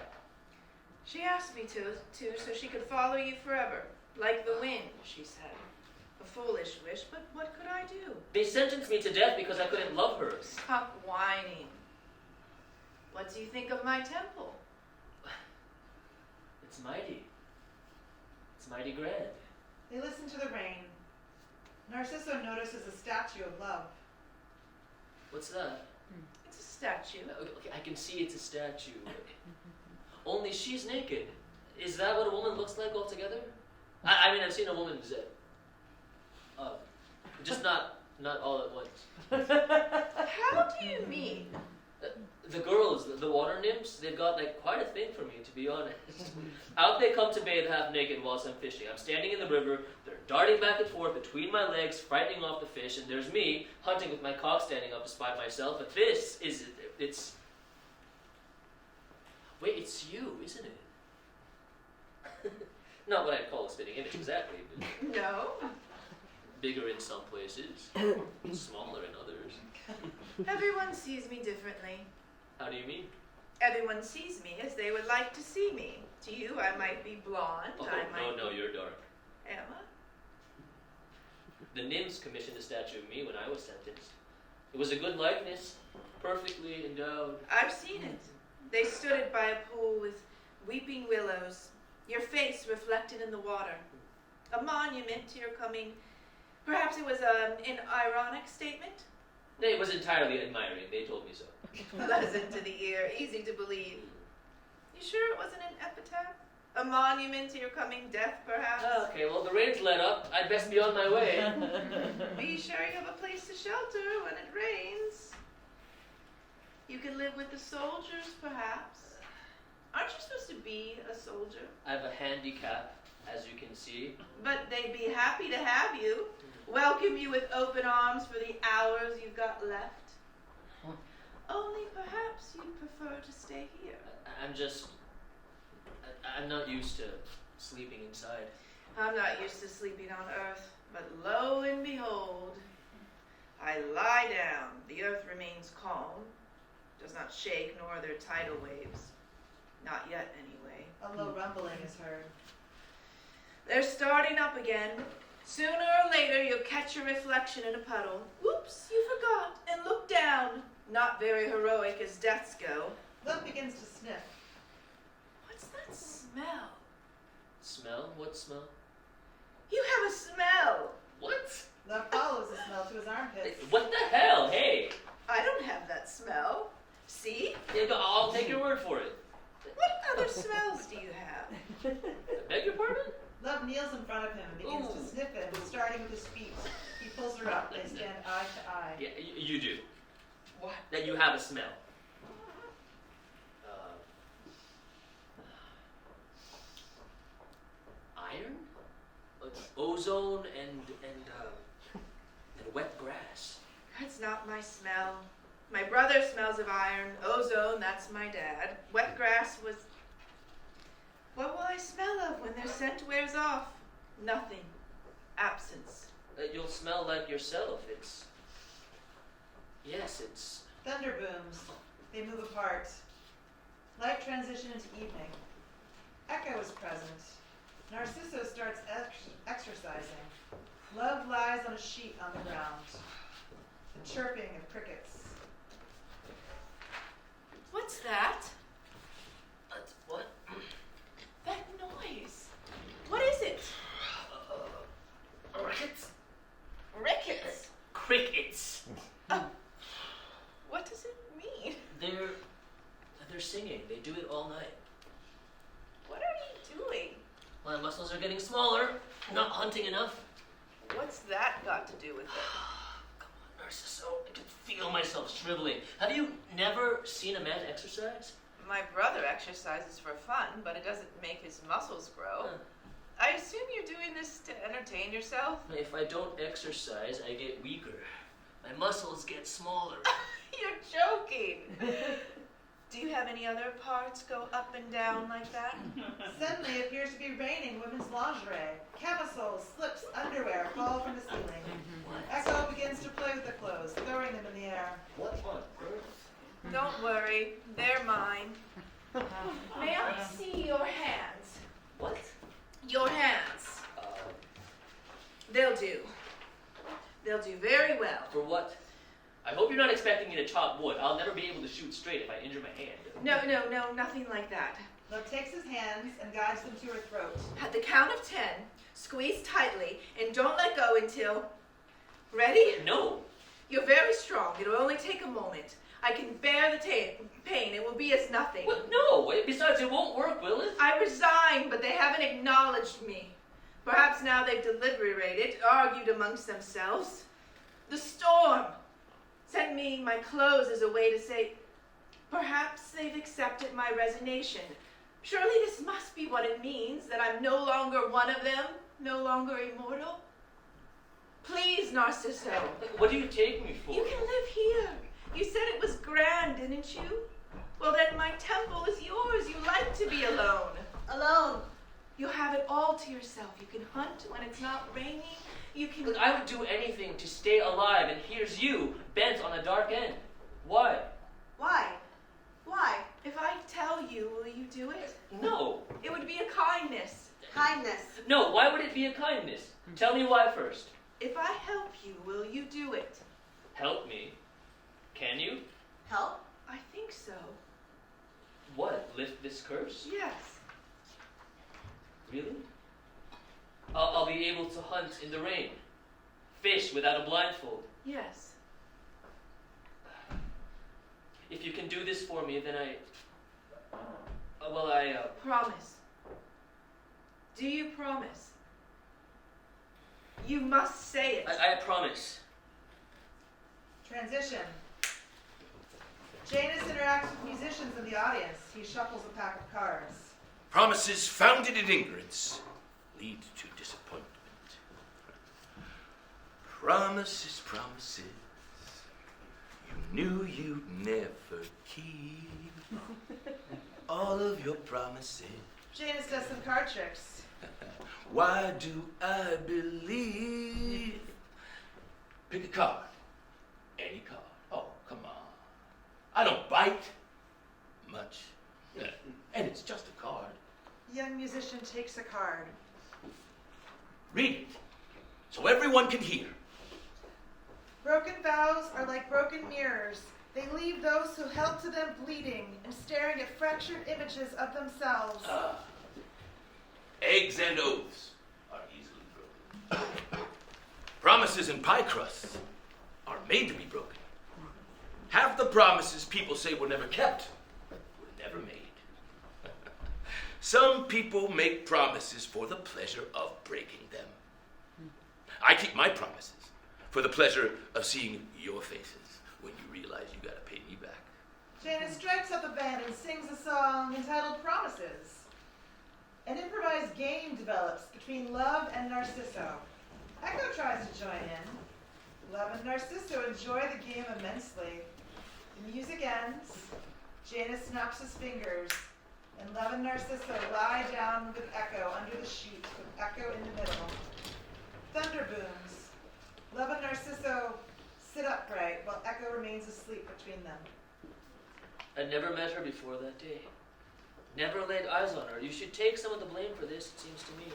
Speaker 3: She asked me to so she could follow you forever. Like the wind, she said. A foolish wish, but what could I do?
Speaker 4: They sentenced me to death because I couldn't love her.
Speaker 3: Stop whining. What do you think of my temple?
Speaker 4: It's mighty. It's mighty grand.
Speaker 1: They listen to the rain. Narcissus notices a statue of Love.
Speaker 4: What's that?
Speaker 3: It's a statue.
Speaker 4: Okay, I can see it's a statue. Only she's naked. Is that what a woman looks like altogether? I mean, I've seen a woman's... just not all at once.
Speaker 3: How do you mean?
Speaker 4: The girls, the water nymphs, they've got like quite a thing for me, to be honest. Out they come to bathe half naked whilst I'm fishing. I'm standing in the river, they're darting back and forth between my legs, frightening off the fish, and there's me, hunting with my cock standing up to spy myself. But this is, it's... Wait, it's you, isn't it? Not what I'd call a spitting image exactly, but
Speaker 3: No.
Speaker 4: bigger in some places, smaller in others.
Speaker 3: Everyone sees me differently.
Speaker 4: How do you mean?
Speaker 3: Everyone sees me as they would like to see me. To you, I might be blonde.
Speaker 4: Oh,
Speaker 3: I might
Speaker 4: no, you're dark.
Speaker 3: Emma?
Speaker 4: The nymphs commissioned a statue of me when I was sentenced. It was a good likeness, perfectly endowed.
Speaker 3: I've seen it. They stood it by a pool with weeping willows, your face reflected in the water. A monument to your coming. Perhaps it was an ironic statement?
Speaker 4: It was entirely admiring. They told me so.
Speaker 3: Pleasant to the ear, easy to believe. You sure it wasn't an epitaph? A monument to your coming death, perhaps?
Speaker 4: Okay, well, the rain's let up. I'd best be on my way.
Speaker 3: Be sure you have a place to shelter when it rains. You can live with the soldiers, perhaps. Aren't you supposed to be a soldier?
Speaker 4: I have a handicap, as you can see.
Speaker 3: But they'd be happy to have you. Welcome you with open arms for the hours you've got left. Only perhaps you'd prefer to stay here.
Speaker 4: I'm not used to sleeping inside.
Speaker 3: I'm not used to sleeping on Earth, but lo and behold, I lie down. The Earth remains calm, does not shake, nor are there tidal waves. Not yet, anyway.
Speaker 1: A low rumbling is heard.
Speaker 3: They're starting up again. Sooner or later, you'll catch your reflection in a puddle. Whoops, you forgot, and look down. Not very heroic as deaths go.
Speaker 1: Love begins to sniff.
Speaker 3: What's that smell?
Speaker 4: Smell? What smell?
Speaker 3: You have a smell.
Speaker 4: What?
Speaker 1: Love follows the smell to his armpits.
Speaker 4: What the hell? Hey!
Speaker 3: I don't have that smell. See?
Speaker 4: Yeah, I'll take your word for it.
Speaker 3: What other smells do you have?
Speaker 4: I beg your pardon?
Speaker 1: Love kneels in front of him and begins to
Speaker 4: Ooh.
Speaker 1: sniff him, starting with his feet. He pulls her up. They stand eye to eye.
Speaker 4: Yeah, you do.
Speaker 3: What?
Speaker 4: That you have a smell. Iron? Ozone and wet grass.
Speaker 3: That's not my smell. My brother smells of iron. Ozone, that's my dad. Wet grass was... What will I smell of when their scent wears off? Nothing. Absence.
Speaker 4: You'll smell like yourself. It's...
Speaker 1: Thunder booms. They move apart. Light transition into evening. Echo is present. Narcissus starts exercising. Love lies on a sheet on the ground. The chirping of crickets.
Speaker 3: What's that?
Speaker 4: What?
Speaker 3: That noise. What is it?
Speaker 4: Crickets?
Speaker 3: Rickets.
Speaker 4: Crickets.
Speaker 3: What does it mean?
Speaker 4: They're singing. They do it all night.
Speaker 3: What are you doing?
Speaker 4: My muscles are getting smaller. Not hunting enough.
Speaker 3: What's that got to do with it?
Speaker 4: Come on, Narcissus. I can feel myself shriveling. Have you never seen a man exercise?
Speaker 3: My brother exercises for fun, but it doesn't make his muscles grow. I assume you're doing this to entertain yourself?
Speaker 4: If I don't exercise, I get weaker. My muscles get smaller.
Speaker 3: You're joking. Do you have any other parts go up and down like that?
Speaker 1: Suddenly it appears to be raining women's lingerie. Camisoles, slips, underwear fall from the ceiling. Echo begins to play with the clothes, throwing them in the air.
Speaker 6: What on earth?
Speaker 3: Don't worry, they're mine. May I see your hands?
Speaker 4: What?
Speaker 3: Your hands. They'll do. They'll do very well.
Speaker 4: For what? I hope you're not expecting me to chop wood. I'll never be able to shoot straight if I injure my hand.
Speaker 3: No, nothing like that.
Speaker 1: Love takes his hands and guides them to her throat.
Speaker 3: At the count of 10, squeeze tightly and don't let go until... Ready?
Speaker 4: No.
Speaker 3: You're very strong. It'll only take a moment. I can bear the pain. It will be as nothing.
Speaker 4: What? No. Besides, it won't work, will it?
Speaker 3: I resigned, but they haven't acknowledged me. Perhaps now they've deliberated, argued amongst themselves. The storm sent me my clothes as a way to say, perhaps they've accepted my resignation. Surely this must be what it means, that I'm no longer one of them, no longer immortal. Please, Narcissus.
Speaker 4: What do you take me for?
Speaker 3: You can live here. You said it was grand, didn't you? Well, then my temple is yours. You like to be alone.
Speaker 5: Alone.
Speaker 3: You have it all to yourself. You can hunt when it's not raining. You can...
Speaker 4: Look, I would do anything to stay alive, and here's you, bent on a dark end. Why?
Speaker 5: Why? Why?
Speaker 3: If I tell you, will you do it?
Speaker 4: No.
Speaker 3: It would be a kindness.
Speaker 5: Kindness.
Speaker 4: No, why would it be a kindness? Tell me why first.
Speaker 3: If I help you, will you do it?
Speaker 4: Help me. Can you?
Speaker 5: Help?
Speaker 3: I think so.
Speaker 4: What, lift this curse?
Speaker 3: Yes.
Speaker 4: Really? I'll be able to hunt in the rain. Fish without a blindfold.
Speaker 3: Yes.
Speaker 4: If you can do this for me, then I...
Speaker 3: Promise. Do you promise? You must say it.
Speaker 4: I promise.
Speaker 1: Transition. Janus interacts with musicians in the audience. He shuffles a pack of cards.
Speaker 2: Promises founded in ignorance lead to disappointment. Promises, promises. You knew you'd never keep all of your promises.
Speaker 1: Janus does some card tricks.
Speaker 2: Why do I believe? Pick a card. Any card. Oh, come on. I don't bite much. And it's just a card.
Speaker 1: Young musician takes a card.
Speaker 2: Read it so everyone can hear.
Speaker 1: Broken vows are like broken mirrors. They leave those who held to them bleeding and staring at fractured images of themselves.
Speaker 2: Eggs and oaths are easily broken. Promises and pie crusts are made to be broken. Half the promises people say were never kept were never made. Some people make promises for the pleasure of breaking them. I keep my promises for the pleasure of seeing your faces when you realize you gotta pay me back.
Speaker 1: Janus strikes up a band and sings a song entitled Promises. An improvised game develops between Love and Narcisso. Echo tries to join in. Love and Narcisso enjoy the game immensely. The music ends. Janus snaps his fingers, and Love and Narcisso lie down with Echo under the sheet, with Echo in the middle. Thunder booms. Love and Narcisso sit upright while Echo remains asleep between them.
Speaker 4: I'd never met her before that day. Never laid eyes on her. You should take some of the blame for this, it seems to me.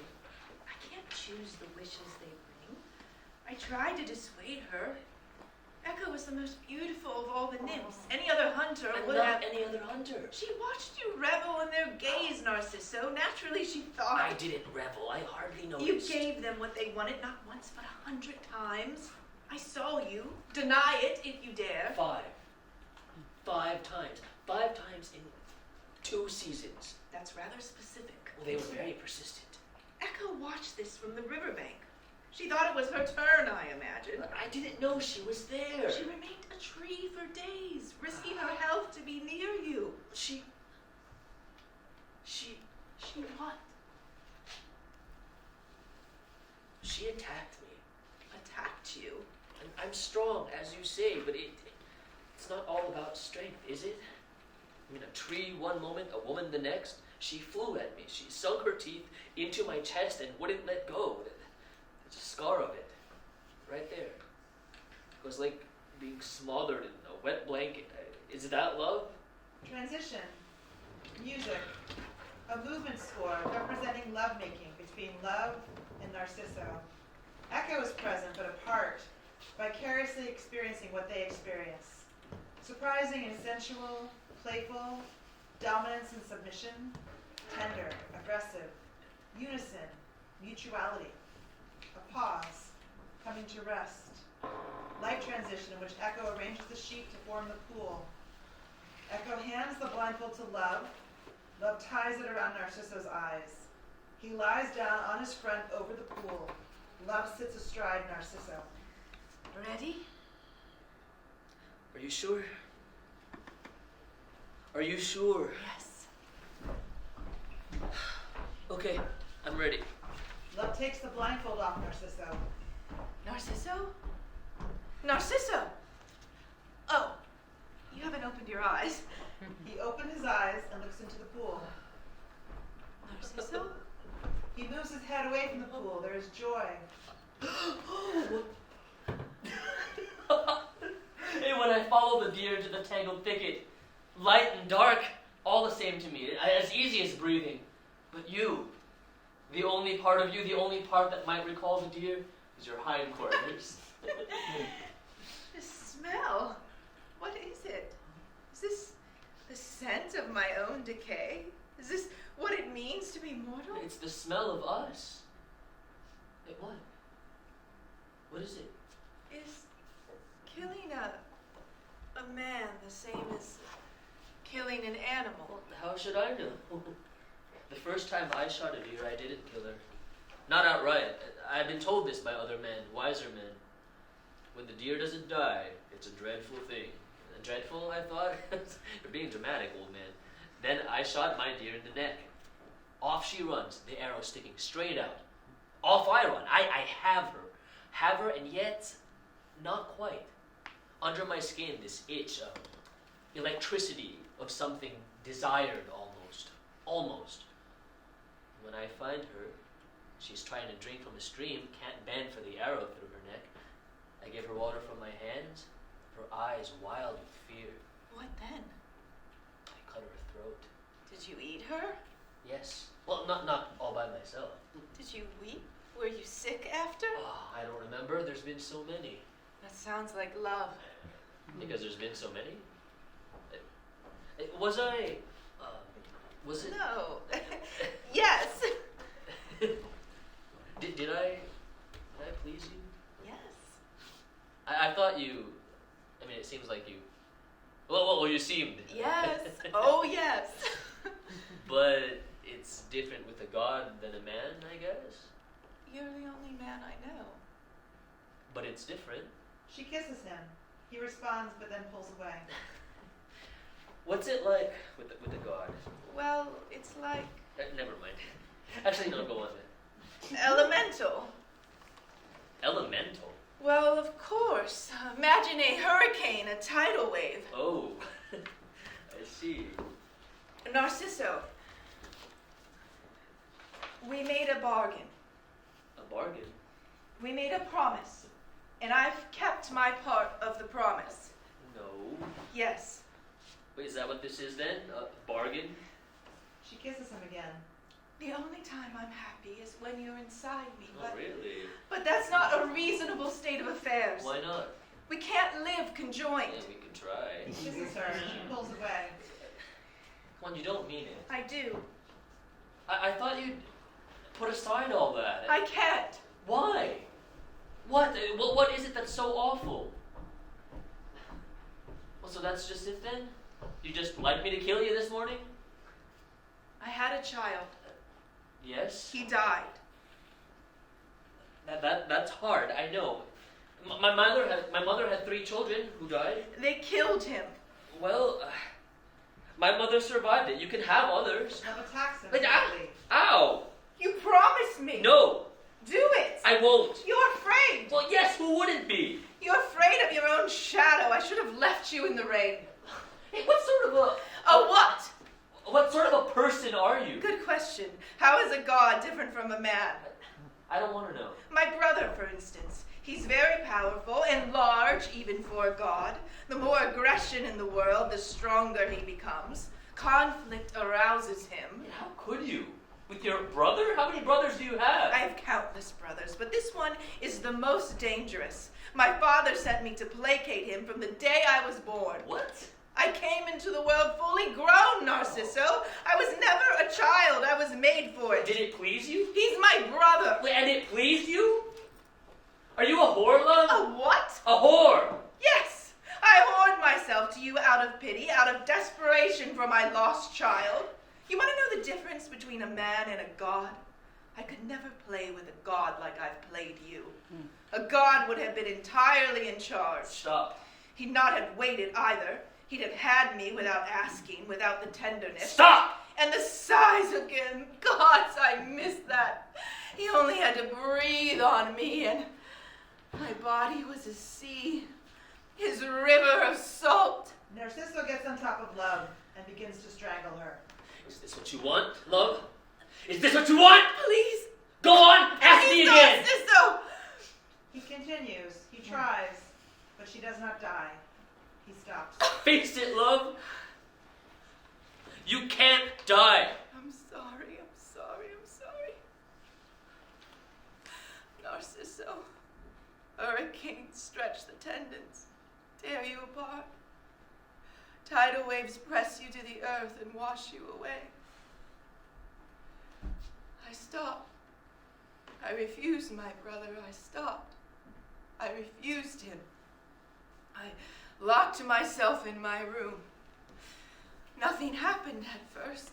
Speaker 3: I can't choose the wishes they bring. I tried to dissuade her. Echo was the most beautiful of all the nymphs. Any other hunter
Speaker 4: And
Speaker 3: would
Speaker 4: not
Speaker 3: have...
Speaker 4: any other hunter.
Speaker 3: She watched you revel in their gaze, Narcisso. Naturally, she thought...
Speaker 4: I didn't revel. I hardly noticed.
Speaker 3: You gave them what they wanted, not once, but 100 times. I saw you. Deny it, if you dare.
Speaker 4: 5. 5 times. 5 times in 2 seasons.
Speaker 3: That's rather specific.
Speaker 4: Well, they were very persistent.
Speaker 3: Echo watched this from the riverbank. She thought it was her turn, I imagine.
Speaker 4: But I didn't know she was there.
Speaker 3: She remained a tree for days, risking her health to be near you.
Speaker 4: She
Speaker 3: what?
Speaker 4: She attacked me.
Speaker 3: Attacked you?
Speaker 4: And I'm strong, as you say, but it's not all about strength, is it? I mean, a tree one moment, a woman the next. She flew at me. She sunk her teeth into my chest and wouldn't let go. There's a scar of it, right there. It was like being smothered in a wet blanket. Is that love?
Speaker 1: Transition. Music. A movement score representing lovemaking between Love and Narcisso. Echo is present but apart, vicariously experiencing what they experience. Surprising and sensual, playful, dominance and submission, tender, aggressive, unison, mutuality. A pause, coming to rest. Light transition in which Echo arranges the sheet to form the pool. Echo hands the blindfold to Love. Love ties it around Narcisso's eyes. He lies down on his front over the pool. Love sits astride Narcisso.
Speaker 3: Ready?
Speaker 4: Are you sure? Are you sure?
Speaker 3: Yes.
Speaker 4: Okay, I'm ready.
Speaker 1: Love takes the blindfold off Narcisso.
Speaker 3: Narcisso? Narcisso! Oh, you haven't opened your eyes.
Speaker 1: He opened his eyes and looks into the pool.
Speaker 3: Narcisso?
Speaker 1: He moves his head away from the pool. There is joy.
Speaker 4: Hey, when I follow the deer into the tangled thicket, light and dark, all the same to me, as easy as breathing. But you, the only part of you, the only part that might recall the deer, is your hindquarters.
Speaker 3: The smell. What is it? Is this the scent of my own decay? Is this what it means to be mortal?
Speaker 4: It's the smell of us. Wait, what? What is it?
Speaker 3: Is killing a man the same as killing an animal?
Speaker 4: Well, how should I know? The first time I shot a deer, I didn't kill her. Not outright. I've been told this by other men, wiser men. When the deer doesn't die, it's a dreadful thing. Dreadful, I thought? You're being dramatic, old man. Then I shot my deer in the neck. Off she runs, the arrow sticking straight out. Off I run. I have her, and yet not quite. under my skin, this itch of electricity, of something desired almost. Almost. When I find her, she's trying to drink from a stream, can't bend for the arrow through her neck. I give her water from my hands, her eyes wild with fear.
Speaker 3: What then?
Speaker 4: I cut her throat.
Speaker 3: Did you eat her?
Speaker 4: Yes. Well, not all by myself.
Speaker 3: Did you weep? Were you sick after?
Speaker 4: Oh, I don't remember. There's been so many.
Speaker 3: That sounds like love.
Speaker 4: Because there's been so many? Was I... was it...
Speaker 3: No. Yes.
Speaker 4: Did I please you?
Speaker 3: Yes.
Speaker 4: I thought you... I mean, it seems like you... Well, you seemed...
Speaker 3: Yes. Oh, yes.
Speaker 4: But it's different with a god than a man, I guess?
Speaker 3: You're the only man I know.
Speaker 4: But it's different.
Speaker 1: She kisses him. He responds, but then pulls away.
Speaker 4: What's it like with a god?
Speaker 3: Well, it's like
Speaker 4: Never mind. Actually, no, go on then.
Speaker 3: elemental.
Speaker 4: Elemental?
Speaker 3: Well, of course. Imagine a hurricane, a tidal wave.
Speaker 4: Oh, I see.
Speaker 3: Narcisso, we made a bargain.
Speaker 4: A bargain?
Speaker 3: We made a promise. And I've kept my part of the promise.
Speaker 4: No.
Speaker 3: Yes.
Speaker 4: Wait, is that what this is then? A bargain?
Speaker 1: She kisses him again.
Speaker 3: The only time I'm happy is when you're inside me.
Speaker 4: Oh, really?
Speaker 3: But that's not a reasonable state of affairs.
Speaker 4: Why not?
Speaker 3: We can't live conjoined.
Speaker 4: Yeah, we can try.
Speaker 1: He kisses her. She pulls away.
Speaker 4: Come on, you don't mean it.
Speaker 3: I do.
Speaker 4: I thought you'd put aside all that.
Speaker 3: I can't.
Speaker 4: Why? What is it that's so awful? Well, so that's just it then? You just like me to kill you this morning?
Speaker 3: I had a child.
Speaker 4: Yes?
Speaker 3: He died.
Speaker 4: That's hard, I know. My mother had 3 children who died.
Speaker 3: They killed him.
Speaker 4: Well, my mother survived it. You can have others.
Speaker 1: Love attacks him.
Speaker 4: Like,
Speaker 1: brutally.
Speaker 4: ow!
Speaker 3: You promised me.
Speaker 4: No,
Speaker 3: Do it.
Speaker 4: I won't.
Speaker 3: You're afraid.
Speaker 4: Well, yes, who wouldn't be?
Speaker 3: You're afraid of your own shadow. I should have left you in the rain.
Speaker 4: Hey, what sort of
Speaker 3: A what?
Speaker 4: what sort of a person are you?
Speaker 3: Good question. How is a god different from a man?
Speaker 4: I don't want to know.
Speaker 3: My brother, for instance. He's very powerful and large, even for a god. The more aggression in the world, the stronger he becomes. Conflict arouses him.
Speaker 4: How could you? With your brother? How many brothers do you have?
Speaker 3: I have countless brothers, but this one is the most dangerous. My father sent me to placate him from the day I was born.
Speaker 4: What?
Speaker 3: I came into the world fully grown, Narcisso. I was never a child. I was made for it.
Speaker 4: Did it please you?
Speaker 3: He's my brother.
Speaker 4: Wait, and it pleased you? Are you a whore, love?
Speaker 3: A what?
Speaker 4: A whore!
Speaker 3: Yes. I whored myself to you out of pity, out of desperation for my lost child. You want to know the difference between a man and a god? I could never play with a god like I've played you. A god would have been entirely in charge.
Speaker 4: Stop.
Speaker 3: He'd not have waited either. He'd have had me without asking, without the tenderness.
Speaker 4: Stop!
Speaker 3: And the sighs again. Gods, I miss that. He only had to breathe on me, and my body was a sea, his river of salt.
Speaker 1: Narcisso gets on top of Love and begins to strangle her.
Speaker 4: Is this what you want, love? Is this what you want?
Speaker 3: Please.
Speaker 4: Go on, ask me
Speaker 3: Please,
Speaker 4: again!
Speaker 3: Narcisso.
Speaker 1: He continues. He tries, but she does not die. He stops.
Speaker 4: Face it, love. You can't die.
Speaker 3: I'm sorry. Narcisso, hurricanes stretch the tendons, tear you apart. Tidal waves press you to the earth and wash you away. I stopped. I refused my brother. I stopped. I refused him. I locked myself in my room. Nothing happened at first.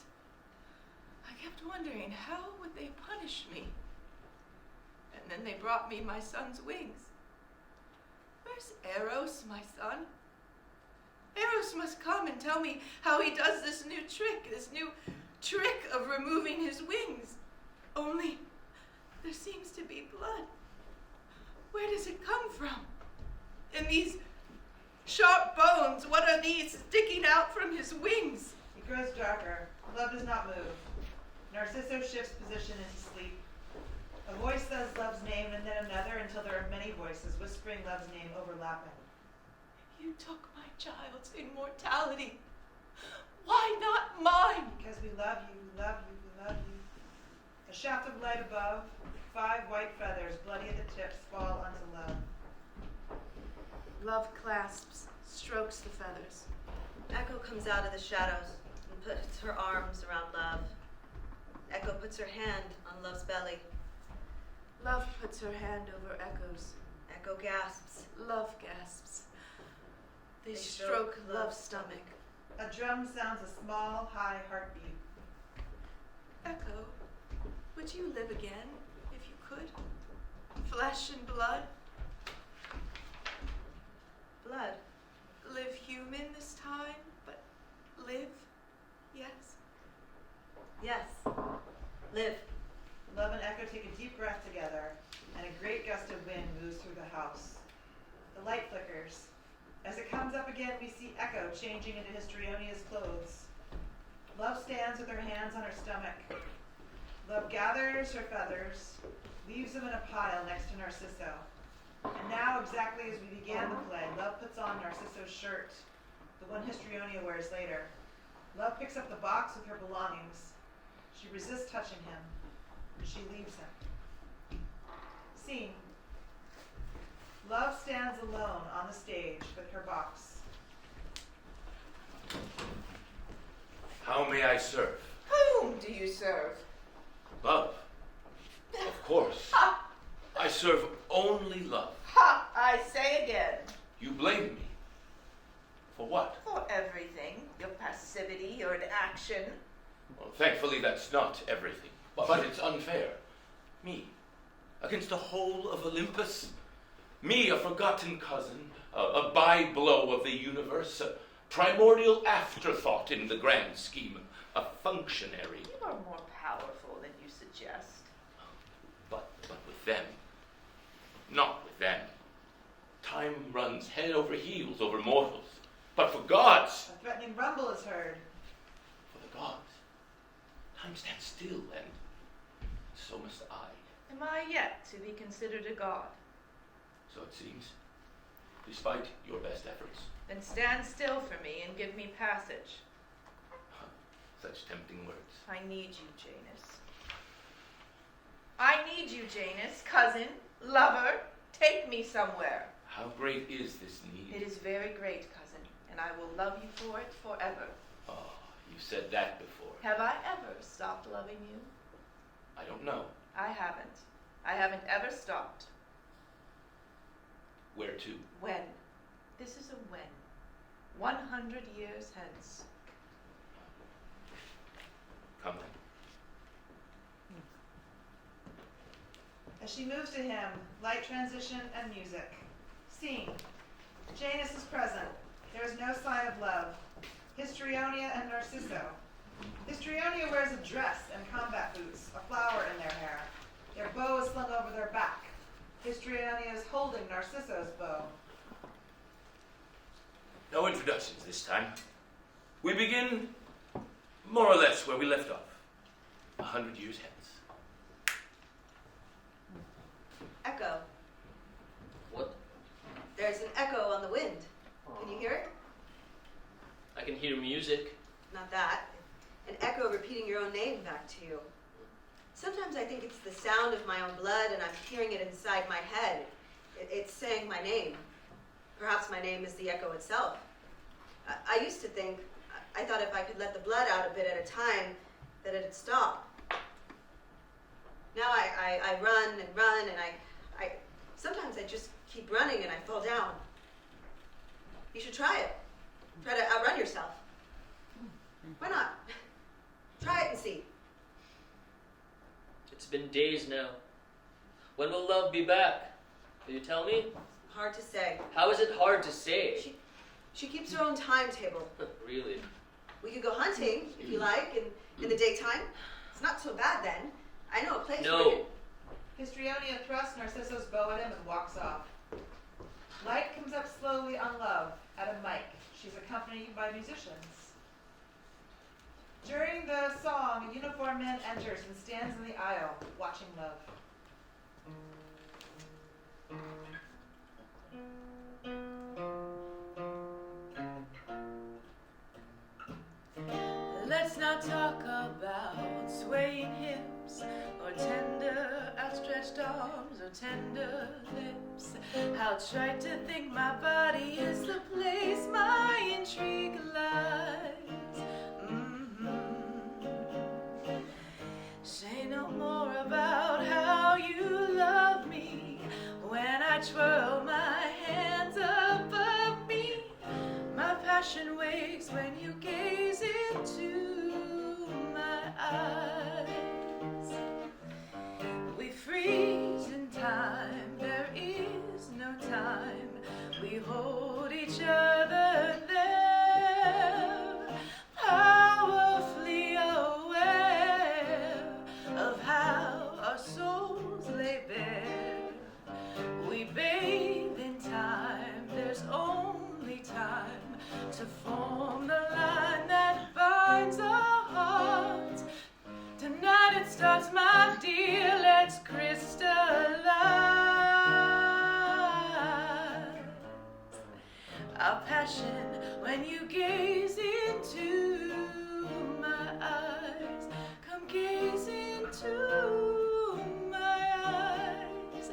Speaker 3: I kept wondering, how would they punish me? And then they brought me my son's wings. Where's Eros, my son? Eros must come and tell me how he does this new trick of removing his wings. Only, there seems to be blood. Where does it come from? And these Sharp bones, what are these sticking out from his wings?
Speaker 1: It grows darker. Love does not move. Narcissus shifts position into sleep. A voice says love's name and then another until there are many voices whispering love's name overlapping.
Speaker 3: You took my child's immortality. Why not mine?
Speaker 1: Because we love you, we love you, we love you. A shaft of light above, 5 white feathers, bloody at the tips, fall onto love.
Speaker 3: Love clasps, strokes the feathers.
Speaker 5: Echo comes out of the shadows and puts her arms around Love. Echo puts her hand on Love's belly.
Speaker 3: Love puts her hand over Echo's.
Speaker 5: Echo gasps.
Speaker 3: Love gasps. They
Speaker 5: They
Speaker 3: stroke
Speaker 5: stroke
Speaker 3: Love's
Speaker 5: Love's
Speaker 3: stomach.
Speaker 1: A drum sounds a small, high heartbeat.
Speaker 3: Echo, would you live again, if you could? Flesh and blood?
Speaker 5: Blood.
Speaker 3: Live human this time, but live, yes?
Speaker 5: Yes. Live.
Speaker 1: Love and Echo take a deep breath together, and a great gust of wind moves through the house. The light flickers. As it comes up again, we see Echo changing into Histrionia's clothes. Love stands with her hands on her stomach. Love gathers her feathers, leaves them in a pile next to Narcisso. And now, exactly as we began the play, Love puts on Narcisso's shirt, the one Histrionia wears later. Love picks up the box with her belongings. She resists touching him. She leaves him. Scene. Love stands alone on the stage with her box.
Speaker 2: How may I serve?
Speaker 3: Whom do you serve?
Speaker 2: Love. Of course. I serve only love.
Speaker 3: Ha! I say again.
Speaker 2: You blame me. For what?
Speaker 3: For everything. Your passivity, your inaction.
Speaker 2: Well, thankfully, that's not everything. But it's unfair. Me, against the whole of Olympus? Me, a forgotten cousin, a by-blow of the universe, a primordial afterthought in the grand scheme, a functionary.
Speaker 3: You are more powerful than you suggest.
Speaker 2: But with them. Not with them. Time runs head over heels over mortals. But for gods,
Speaker 1: A threatening rumble is heard.
Speaker 2: for the gods, time stands still, and so must I.
Speaker 3: Am I yet to be considered a god?
Speaker 2: So it seems, despite your best efforts.
Speaker 3: Then stand still for me and give me passage.
Speaker 2: Such tempting words.
Speaker 3: I need you, Janus. I need you, Janus, cousin, lover. Take me somewhere.
Speaker 2: How great is this need?
Speaker 3: It is very great, cousin, and I will love you for it forever.
Speaker 2: Oh, you said that before.
Speaker 3: Have I ever stopped loving you?
Speaker 2: I don't know.
Speaker 3: I haven't. I haven't ever stopped.
Speaker 2: Where to?
Speaker 3: When? This is a when. 100 years hence.
Speaker 2: Come then.
Speaker 1: As she moves to him, light transition and music. Scene. Janus is present. There is no sign of love. Histrionia and Narcisso. Histrionia wears a dress and combat boots, a flower in their hair. Their bow is slung over their back. Histrionia is holding Narcisso's bow.
Speaker 2: No introductions this time. We begin more or less where we left off. 100 years hence.
Speaker 5: Echo.
Speaker 4: What?
Speaker 5: There's an echo on the wind. Can you hear it?
Speaker 4: I can hear music.
Speaker 5: Not that. An echo repeating your own name back to you. Sometimes I think it's the sound of my own blood and I'm hearing it inside my head. It's saying my name. Perhaps my name is the echo itself. I used to think, I thought if I could let the blood out a bit at a time, that it'd stop. Now I run and I sometimes I just keep running and I fall down. You should try it. Try to outrun yourself. Why not? Try it and see.
Speaker 4: It's been days now. When will love be back? Will you tell me?
Speaker 5: Hard to say.
Speaker 4: How is it hard to say?
Speaker 5: She keeps her own timetable.
Speaker 4: Really?
Speaker 5: We could go hunting, if you like, in the daytime. It's not so bad then. I know a place where
Speaker 4: No.
Speaker 5: you...
Speaker 1: Histrionia thrusts Narcisso's bow at him and walks off. Light comes up slowly on Love, at a mic. She's accompanied by musicians. During the song, a uniformed man enters and stands in the aisle, watching love.
Speaker 3: Let's not talk about swaying hips or tender outstretched arms or tender lips. How trite to think my body is the place my intrigue lies. Say no more about how you love me when I twirl my hands above me. My passion wakes when you gaze into my eyes. We freeze in time, there is no time. We hold each other there, powerfully aware of how our souls lay bare. We bathe in time, there's only time to form the line that binds our hearts. Tonight it starts, my dear, let's crystallize our passion when you gaze into my eyes. Come gaze into my eyes.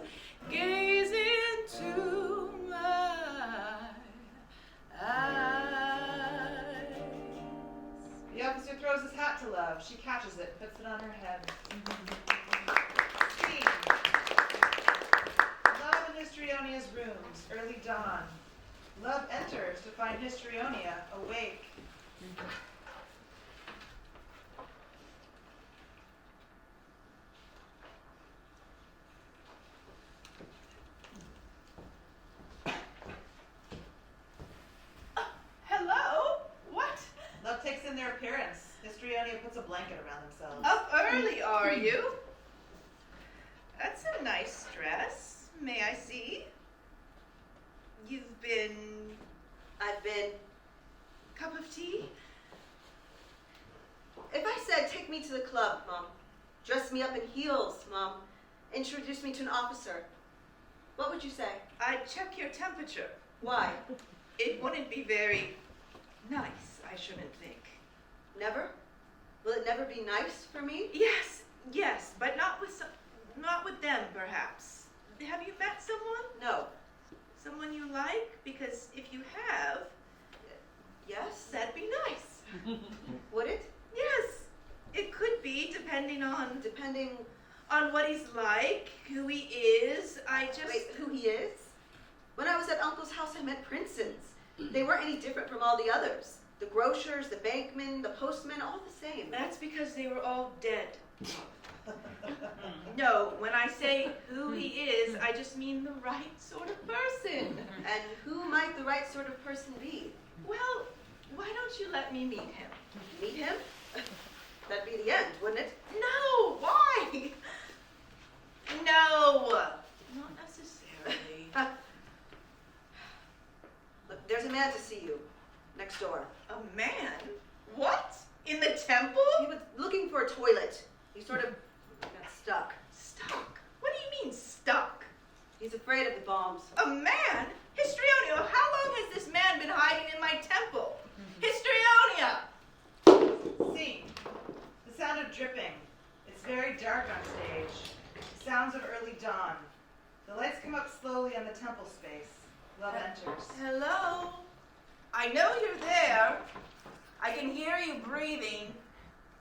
Speaker 3: Gaze into my eyes.
Speaker 1: The officer throws his hat to Love. She catches it, puts it on her head. Scene. Love in Histrionia's rooms, early dawn. Love enters to find Histrionia awake.
Speaker 3: Hello? What?
Speaker 1: Love takes in their appearance. Histrionia puts a blanket around themselves.
Speaker 3: Up early, are you? That's a nice dress. May I see? You've been...
Speaker 5: I've been.
Speaker 3: Cup of tea?
Speaker 5: If I said, take me to the club, Mom, dress me up in heels, Mom, introduce me to an officer, what would you say?
Speaker 3: I'd check your temperature.
Speaker 5: Why?
Speaker 3: It wouldn't be very nice, I shouldn't think.
Speaker 5: Never? Will it never be nice for me?
Speaker 3: Yes, but not with them, perhaps. Have you met someone?
Speaker 5: No.
Speaker 3: Someone you like? Because if you have,
Speaker 5: Yes?
Speaker 3: that'd be nice.
Speaker 5: Would it?
Speaker 3: Yes, it could be, depending on
Speaker 5: Depending,
Speaker 3: what he's like, who he is.
Speaker 5: wait, who he is? When I was at Uncle's house, I met princes. They weren't any different from all the others. The grocers, the bankmen, the postmen, all the same.
Speaker 3: That's because they were all dead. No, when I say who he is, I just mean the right sort of person.
Speaker 5: And who might the right sort of person be?
Speaker 3: Well, why don't you let me meet him?
Speaker 5: Meet him? That'd be the end, wouldn't it?
Speaker 3: No, why? No, not necessarily.
Speaker 5: Look, there's a man to see you. Next door.
Speaker 3: A man? What? In the temple?
Speaker 5: He was looking for a toilet. He sort of got stuck.
Speaker 3: Stuck? What do you mean stuck?
Speaker 5: He's afraid of the bombs.
Speaker 3: A man? Histrionia, how long has this man been hiding in my temple? Histrionia!
Speaker 1: Scene. The sound of dripping. It's very dark on stage. Sounds of early dawn. The lights come up slowly on the temple space. Love enters.
Speaker 3: Hello? I know you're there. I can hear you breathing.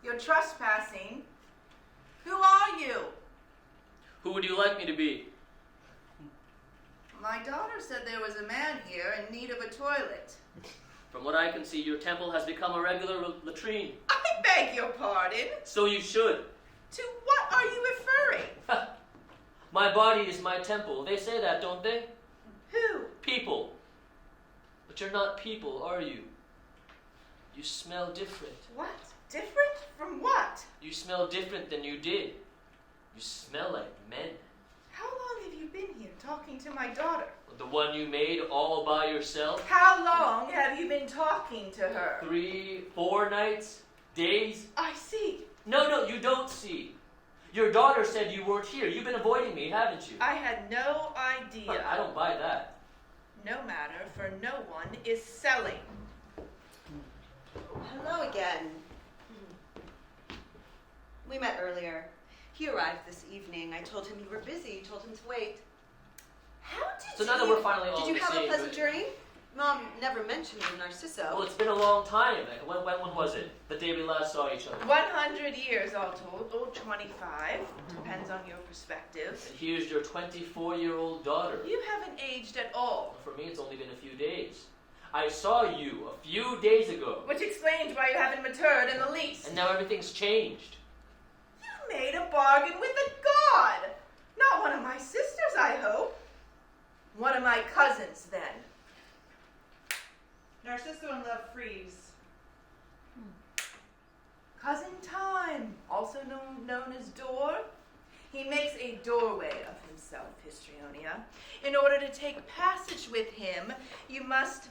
Speaker 3: You're trespassing. Who are you?
Speaker 4: Who would you like me to be?
Speaker 3: My daughter said there was a man here in need of a toilet.
Speaker 4: From what I can see, your temple has become a regular latrine.
Speaker 3: I beg your pardon.
Speaker 4: So you should.
Speaker 3: To what are you referring?
Speaker 4: My body is my temple. They say that, don't they?
Speaker 3: Who?
Speaker 4: People. But you're not people, are you? You smell different.
Speaker 3: What? Different from what?
Speaker 4: You smell different than you did. You smell like men.
Speaker 3: How long have you been here talking to my daughter?
Speaker 4: The one you made all by yourself?
Speaker 3: How long have you been talking to her?
Speaker 4: 3, 4 nights? Days?
Speaker 3: I see.
Speaker 4: No, you don't see. Your daughter said you weren't here. You've been avoiding me, haven't you?
Speaker 3: I had no idea.
Speaker 4: But I don't buy that.
Speaker 3: No matter, for no one is selling.
Speaker 5: Hello again. We met earlier. He arrived this evening. I told him you were busy. Told him to wait.
Speaker 3: How did
Speaker 4: So now that we're finally all
Speaker 5: Did you
Speaker 4: the
Speaker 5: have
Speaker 4: same,
Speaker 5: a pleasant journey? Mom never mentioned the Narcissus.
Speaker 4: Well, it's been a long time. When was it? The day we last saw each other.
Speaker 3: 100 years all told, or 25, depends on your perspective.
Speaker 4: And here's your 24-year-old daughter.
Speaker 3: You haven't aged at all.
Speaker 4: For me, it's only been a few days. I saw you a few days ago.
Speaker 3: Which explains why you haven't matured in the least.
Speaker 4: And now everything's changed.
Speaker 3: You made a bargain with a god! Not one of my sisters, I hope. One of my cousins, then.
Speaker 1: Narcisso and Love freeze.
Speaker 3: Cousin Time, also known as Door. He makes a doorway of himself, Histrionia. In order to take passage with him, you must...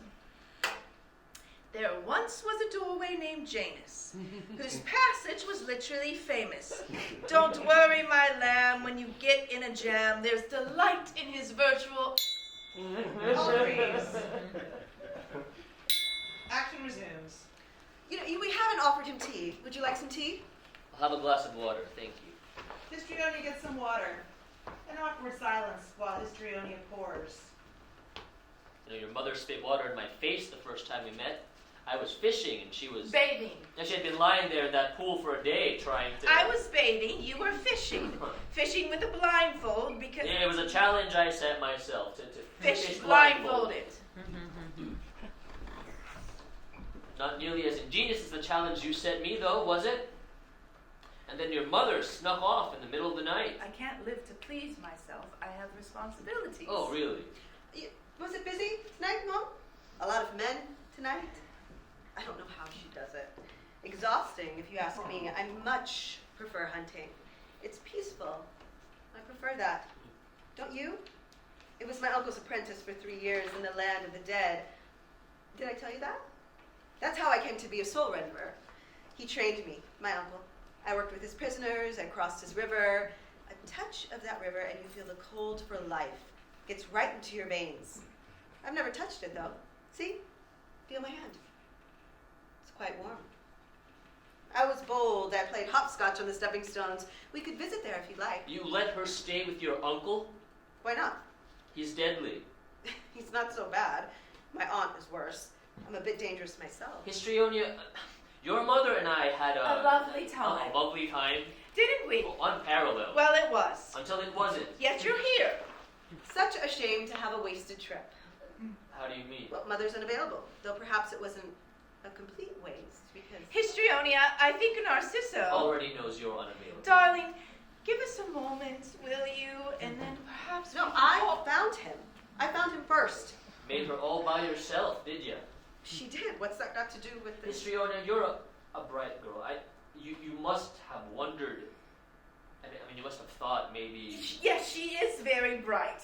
Speaker 3: There once was a doorway named Janus, whose passage was literally famous. Don't worry, my lamb, when you get in a jam, there's delight in his virtual...
Speaker 1: All freeze. Action resumes.
Speaker 5: You know, we haven't offered him tea. Would you like some tea?
Speaker 4: I'll have a glass of water, thank you.
Speaker 1: Histrionia gets some water. An awkward silence while Histrionia pours.
Speaker 4: You know, your mother spit water in my face the first time we met. I was fishing and she was...
Speaker 3: Bathing.
Speaker 4: And she had been lying there in that pool for a day trying to...
Speaker 3: I was bathing, you were fishing. Fishing with a blindfold because...
Speaker 4: Yeah, it was a challenge I set myself to
Speaker 3: Fish blindfolded.
Speaker 4: Not nearly as ingenious as the challenge you set me, though, was it? And then your mother snuck off in the middle of the night.
Speaker 3: I can't live to please myself. I have responsibilities.
Speaker 4: Oh, really?
Speaker 5: Was it busy tonight, Mom? A lot of men tonight? I don't know how she does it. Exhausting, if you ask me. I much prefer hunting. It's peaceful. I prefer that. Don't you? It was my uncle's apprentice for 3 years in the land of the dead. Did I tell you that? That's how I came to be a soul renderer. He trained me, my uncle. I worked with his prisoners, I crossed his river. A touch of that river and you feel the cold for life. Gets right into your veins. I've never touched it though. See? Feel my hand. It's quite warm. I was bold. I played hopscotch on the stepping stones. We could visit there if you'd like.
Speaker 4: You let her stay with your uncle?
Speaker 5: Why not?
Speaker 4: He's deadly.
Speaker 5: He's not so bad. My aunt is worse. I'm a bit dangerous myself.
Speaker 4: Histrionia, your mother and I had
Speaker 3: A lovely time.
Speaker 4: a lovely time.
Speaker 3: Didn't we?
Speaker 4: Oh, unparalleled.
Speaker 3: Well, it was.
Speaker 4: Until it wasn't.
Speaker 3: Yet you're here.
Speaker 5: Such a shame to have a wasted trip.
Speaker 4: How do you mean?
Speaker 5: Well, Mother's unavailable, though perhaps it wasn't a complete waste because...
Speaker 3: Histrionia, I think Narcisso.
Speaker 4: Already knows you're unavailable.
Speaker 3: Darling, give us a moment, will you? And then perhaps
Speaker 5: No,
Speaker 3: we can
Speaker 5: I
Speaker 3: talk.
Speaker 5: found him. I found him first.
Speaker 4: Made her all by yourself, did you?
Speaker 5: She did. What's that got to do with this?
Speaker 4: Histrionia, you're a bright girl. You must have wondered. I mean, you must have thought maybe.
Speaker 3: Yes, she is very bright.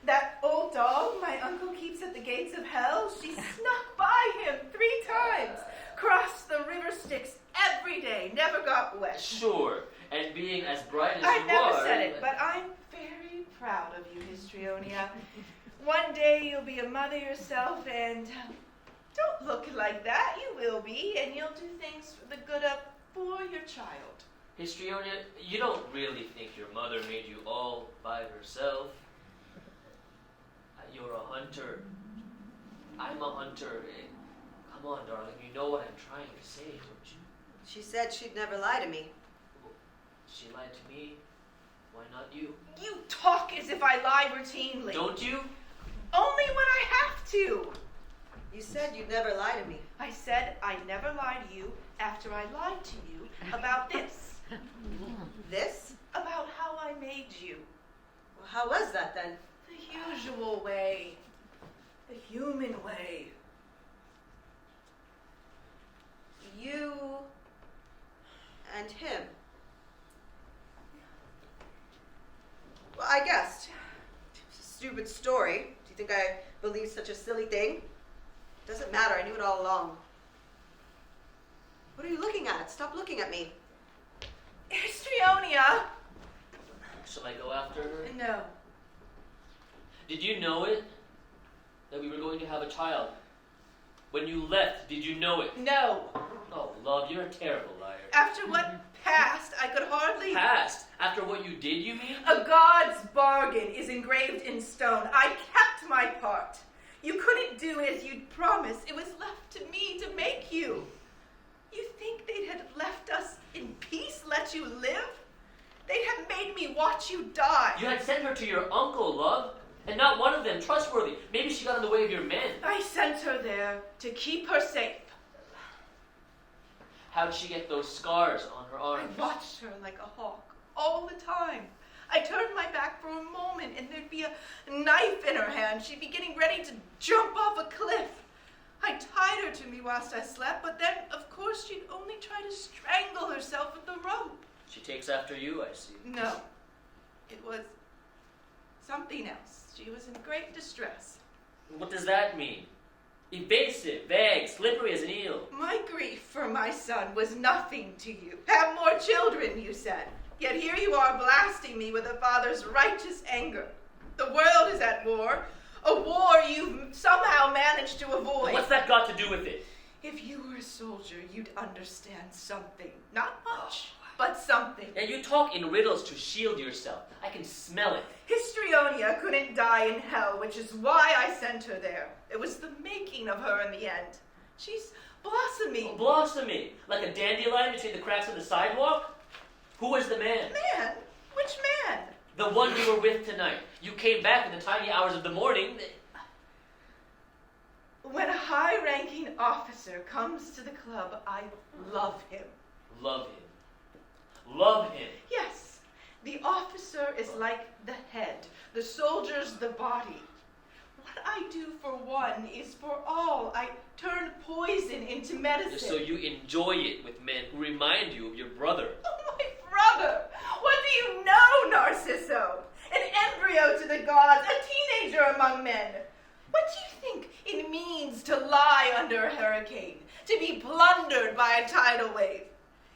Speaker 3: That old dog my uncle keeps at the gates of hell, she snuck by him 3 times. Crossed the river Styx every day, never got wet.
Speaker 4: Sure, and being as bright as
Speaker 3: I
Speaker 4: you
Speaker 3: never
Speaker 4: are.
Speaker 3: said it, but I'm very proud of you, Histrionia. One day you'll be a mother yourself, and don't look like that. You will be, and you'll do things for the good of for your child.
Speaker 4: Histrionia, you don't really think your mother made you all by herself. You're a hunter. I'm a hunter. Come on, darling, you know what I'm trying to say, don't you?
Speaker 5: She said she'd never lie to me.
Speaker 4: She lied to me. Why not you?
Speaker 3: You talk as if I lie routinely.
Speaker 4: Don't you?
Speaker 3: Only when I have to.
Speaker 5: You said you'd never lie to me.
Speaker 3: I said I never lie to you after I lied to you about this.
Speaker 5: This?
Speaker 3: About how I made you.
Speaker 5: Well, how was that then?
Speaker 3: The usual way. The human way.
Speaker 5: You and him. Well, I guessed. stupid story. Do you think I believe such a silly thing? Doesn't matter, I knew it all along. What are you looking at? Stop looking at me.
Speaker 3: Histrionia!
Speaker 4: Shall I go after her?
Speaker 3: No.
Speaker 4: Did you know it? That we were going to have a child? When you left, did you know it?
Speaker 3: No.
Speaker 4: Oh, love, you're a terrible liar.
Speaker 3: After what passed, I could hardly...
Speaker 4: Past? After what you did, you mean?
Speaker 3: A god's bargain is engraved in stone. I kept my part. You couldn't do as you'd promised. It was left to me to make you. You think they'd have left us in peace, let you live? They'd have made me watch you die.
Speaker 4: You had sent her to your uncle, love. And not one of them trustworthy. Maybe she got in the way of your men.
Speaker 3: I sent her there to keep her safe.
Speaker 4: How'd she get those scars on her
Speaker 3: I
Speaker 4: arms?
Speaker 3: watched her like a hawk all the time. I turned my back for a moment and there'd be a knife in her hand. She'd be getting ready to jump off a cliff. I tied her to me whilst I slept, but then, of course, she'd only try to strangle herself with the rope.
Speaker 4: She takes after you, I see.
Speaker 3: No, it was something else. She was in great distress.
Speaker 4: What does that mean? Evasive, vague, slippery as an eel.
Speaker 3: My grief for my son was nothing to you. Have more children, you said. Yet here you are blasting me with a father's righteous anger. The world is at war. A war you've somehow managed to avoid.
Speaker 4: What's that got to do with it?
Speaker 3: If you were a soldier, you'd understand something. Not much, but something.
Speaker 4: And you talk in riddles to shield yourself. I can smell it.
Speaker 3: Histrionia couldn't die in hell, which is why I sent her there. It was the making of her in the end. She's blossoming.
Speaker 4: Oh, blossoming, like a dandelion between the cracks of the sidewalk? Who was the man?
Speaker 3: Man? Which man?
Speaker 4: The one you were with tonight. You came back in the tiny hours of the morning.
Speaker 3: When a high-ranking officer comes to the club, I love him.
Speaker 4: Love him. Love him.
Speaker 3: Yes, the officer is like the head, the soldier's the body. What I do for one is for all. I turn poison into medicine.
Speaker 4: So you enjoy it with men who remind you of your brother.
Speaker 3: Oh, my brother! What do you know, Narcisso? An embryo to the gods, a teenager among men. What do you think it means to lie under a hurricane, to be plundered by a tidal wave?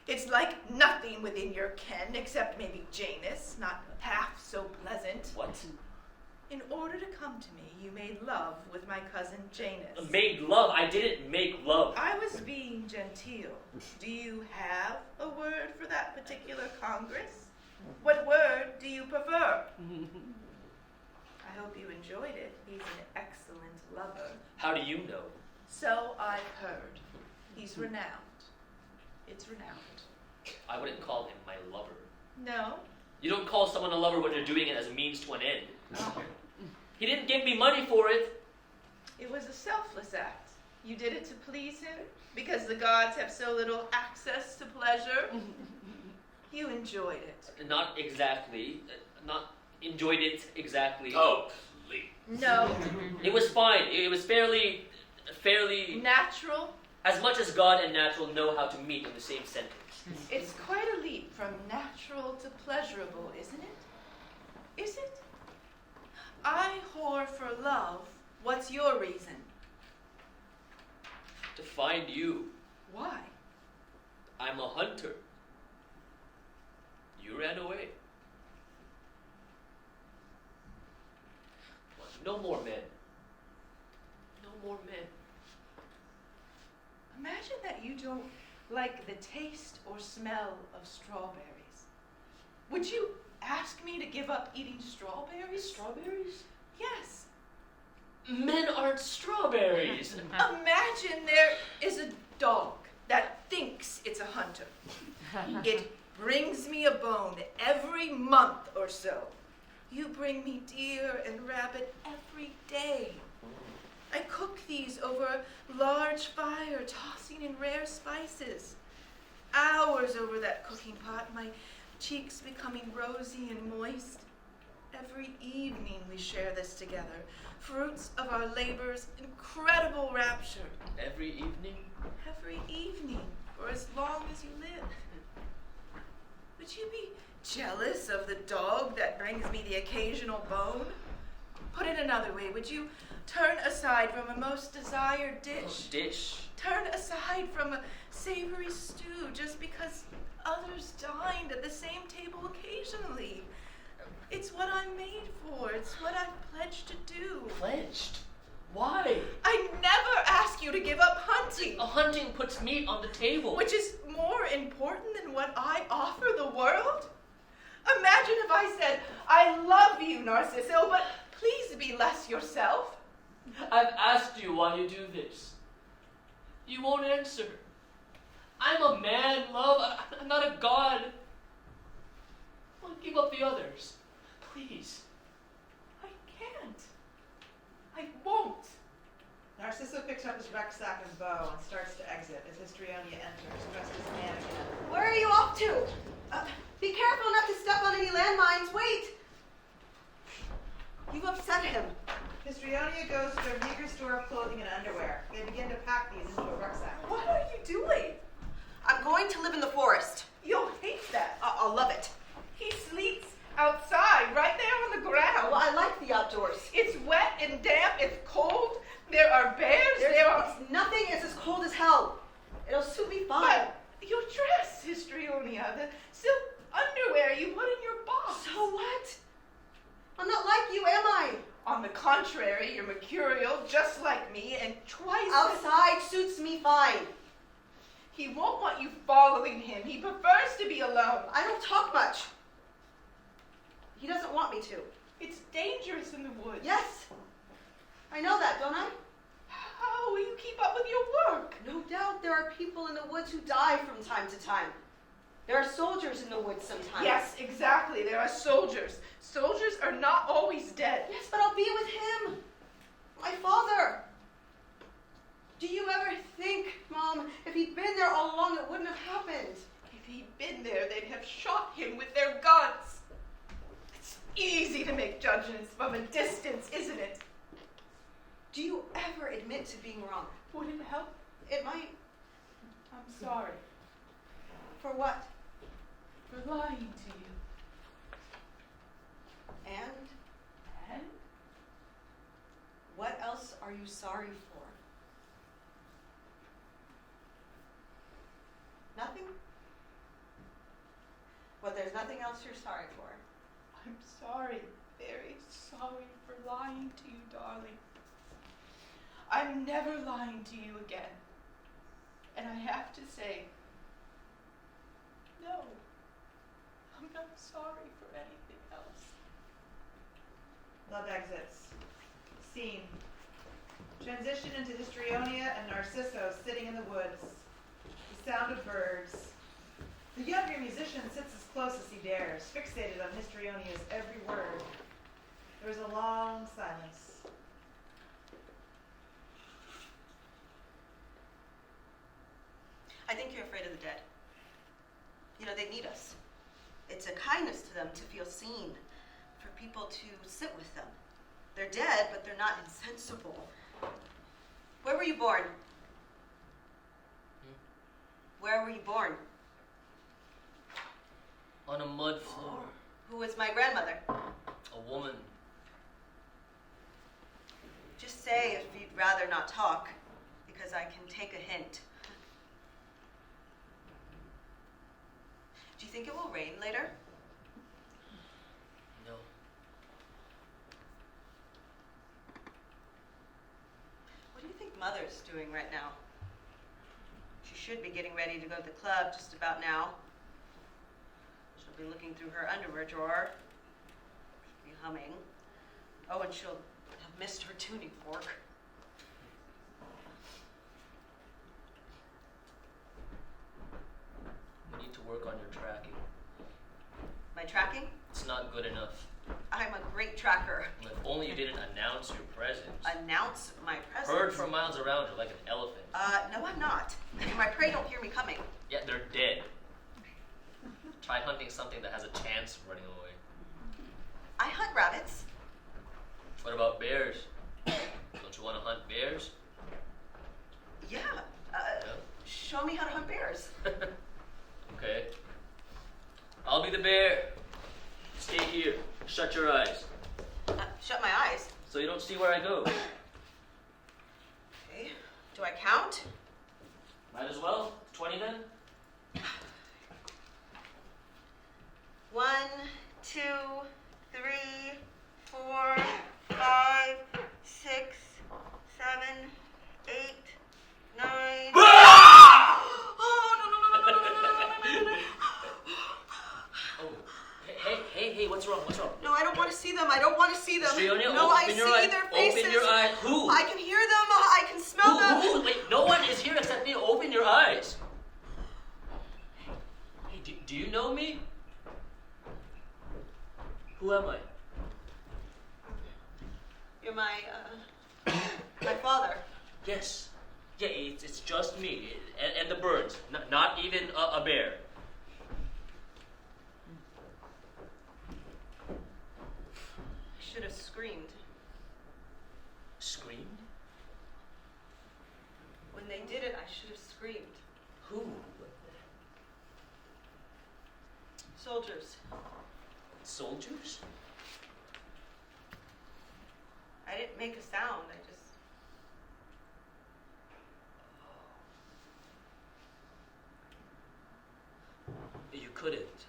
Speaker 3: It's like nothing within your ken, except maybe Janus, not half so pleasant.
Speaker 4: What?
Speaker 3: In order to come to me, you made love with my cousin Janus.
Speaker 4: Made love? I didn't make love.
Speaker 3: I was being genteel. Do you have a word for that particular congress? What word do you prefer? I hope you enjoyed it. He's an excellent lover.
Speaker 4: How do you know?
Speaker 3: So I've heard. He's renowned. It's renowned.
Speaker 4: I wouldn't call him my lover.
Speaker 3: No?
Speaker 4: You don't call someone a lover when you're doing it as a means to an end. He didn't give me money for it.
Speaker 3: It was a selfless act. You did it to please him because the gods have so little access to pleasure. You enjoyed it.
Speaker 4: Not exactly. Not enjoyed it exactly.
Speaker 2: Oh, please.
Speaker 3: No.
Speaker 4: It was fine. It was fairly...
Speaker 3: Natural?
Speaker 4: As much as God and natural know how to meet in the same sentence.
Speaker 3: It's quite a leap from natural to pleasurable, isn't it? Is it? I whore for love. What's your reason?
Speaker 4: To find you.
Speaker 3: Why?
Speaker 4: I'm a hunter. You ran away. No more men. No more men.
Speaker 3: Imagine that you don't like the taste or smell of strawberries. Would you ask me to give up eating strawberries?
Speaker 4: Strawberries?
Speaker 3: Yes.
Speaker 4: Men aren't strawberries.
Speaker 3: Imagine there is a dog that thinks it's a hunter. It brings me a bone every month or so. You bring me deer and rabbit every day. I cook these over a large fire, tossing in rare spices. Hours over that cooking pot, my cheeks becoming rosy and moist. Every evening we share this together, fruits of our labor's incredible rapture.
Speaker 4: Every evening?
Speaker 3: Every evening, for as long as you live. Would you be jealous of the dog that brings me the occasional bone? Put it another way, would you turn aside from a most desired dish?
Speaker 4: Dish?
Speaker 3: Turn aside from a savory stew just because others dined at the same table occasionally. It's what I'm made for. It's what I've pledged to do.
Speaker 4: Pledged? Why?
Speaker 3: I never ask you to give up hunting,
Speaker 4: Hunting puts meat on the table.
Speaker 3: which is more important than what I offer the world. Imagine if I said, I love you, Narcissus, but please be less yourself.
Speaker 4: I've asked you why you do this. You won't answer. I'm a man, love. I'm not a god. Well, give up the others. Please.
Speaker 3: I can't. I won't.
Speaker 1: Narcissus picks up his rucksack and bow and starts to exit as Histrionia enters, dressed as a man again.
Speaker 5: Where are you off to? Be careful not to step on any landmines. Wait! You've upset him.
Speaker 1: Histrionia goes to their meager store of clothing and underwear. They begin to pack these into a rucksack.
Speaker 3: What are you doing?
Speaker 5: I'm going to live in the forest.
Speaker 3: You'll hate that.
Speaker 5: I'll love it.
Speaker 3: He sleeps outside, right there on the ground.
Speaker 5: Well, I like the outdoors.
Speaker 3: It's wet and damp. It's cold. There are bears.
Speaker 5: It's nothing. It's as cold as hell. It'll suit me fine.
Speaker 3: But your dress, Histrionia, the silk underwear you put in your box.
Speaker 5: So what? I'm not like you, am I?
Speaker 3: On the contrary, you're mercurial, just like me, and twice
Speaker 5: Outside suits me fine.
Speaker 3: He won't want you following him. He prefers to be alone.
Speaker 5: I don't talk much. He doesn't want me to.
Speaker 3: It's dangerous in the woods.
Speaker 5: Yes. I know that, don't I?
Speaker 3: How will you keep up with your work?
Speaker 5: No doubt there are people in the woods who die from time to time. There are soldiers in the woods sometimes.
Speaker 3: Yes, exactly. There are soldiers. Soldiers are not always dead.
Speaker 5: Yes, but I'll be with him. My father. Do you ever think, Mom, if he'd been there all along, it wouldn't have happened?
Speaker 3: If he'd been there, they'd have shot him with their guns. It's easy to make judgments from a distance, isn't it?
Speaker 5: Do you ever admit to being wrong?
Speaker 3: Would it help?
Speaker 5: It might.
Speaker 3: I'm sorry
Speaker 5: For what?
Speaker 3: for lying to you.
Speaker 5: And
Speaker 3: And
Speaker 5: what else are you sorry for? Nothing? Well, there's nothing else you're sorry for.
Speaker 3: I'm sorry, very sorry for lying to you, darling. I'm never lying to you again. And I have to say, no, I'm not sorry for anything else.
Speaker 1: Love exits. Scene. Transition into Histrionia and Narcissus sitting in the woods. The sound of birds. The younger musician sits as close as he dares, fixated on Histrionia's every word. There is a long silence.
Speaker 5: I think you're afraid of the dead. You know, they need us. It's a kindness to them to feel seen, for people to sit with them. They're dead, but they're not insensible. Where were you born? Where were you born?
Speaker 4: On a mud floor.
Speaker 5: Who was my grandmother?
Speaker 4: A woman.
Speaker 5: Just say if you'd rather not talk, because I can take a hint. Do you think it will rain later?
Speaker 4: No.
Speaker 5: What do you think Mother's doing right now? She should be getting ready to go to the club just about now. She'll be looking through her underwear drawer. She'll be humming. Oh, and she'll have missed her tuning fork.
Speaker 4: We need to work on your tracking.
Speaker 5: My tracking?
Speaker 4: It's not good enough.
Speaker 5: I'm a great tracker.
Speaker 4: If only you didn't announce your presence.
Speaker 5: Announce my presence.
Speaker 4: Heard from miles around, you're like an elephant.
Speaker 5: No, I'm not. My prey don't hear me coming.
Speaker 4: Yeah, they're dead. Try hunting something that has a chance of running away.
Speaker 5: I hunt rabbits.
Speaker 4: What about bears? Don't you want to hunt bears?
Speaker 5: Yeah.
Speaker 4: Yeah.
Speaker 5: Show me how to hunt bears.
Speaker 4: Okay. I'll be the bear. Stay here. Shut your eyes.
Speaker 5: Shut my eyes.
Speaker 4: so you don't see where I go.
Speaker 5: Okay. Do I count?
Speaker 4: Might as well. 20 then?
Speaker 5: 1, 2, 3, 4, 5, 6, 7, 8, 9. Oh, no.
Speaker 4: Oh, hey, what's wrong?
Speaker 5: No, I don't want to see them. I don't want to see them.
Speaker 4: Strionia,
Speaker 5: no, I
Speaker 4: open
Speaker 5: see
Speaker 4: your eye.
Speaker 5: their faces.
Speaker 4: Open your eye. Who?
Speaker 5: I can hear them. I can smell them.
Speaker 4: Who? Wait, no one is here except me. Open your eyes. Hey, do you know me? Who am I?
Speaker 5: You're my father.
Speaker 4: Yes. Yeah, it's just me and the birds. Not even a bear.
Speaker 5: I should have screamed.
Speaker 4: Screamed?
Speaker 5: When they did it, I should have screamed.
Speaker 4: Who?
Speaker 5: Soldiers.
Speaker 4: Soldiers?
Speaker 5: I didn't make a sound. I just...
Speaker 4: You couldn't.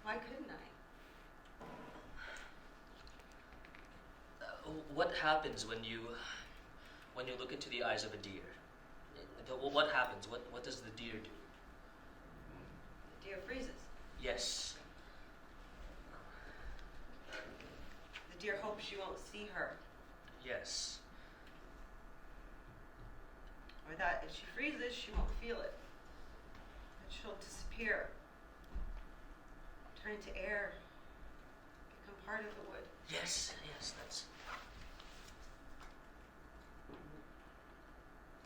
Speaker 5: Why couldn't I?
Speaker 4: What happens when you look into the eyes of a deer? What happens? What does the deer do?
Speaker 5: The deer freezes.
Speaker 4: Yes.
Speaker 5: The deer hopes she won't see her.
Speaker 4: Yes.
Speaker 5: Or that if she freezes, she won't feel it. That she'll disappear. Turn into air. Become part of the wood.
Speaker 4: Yes, that's...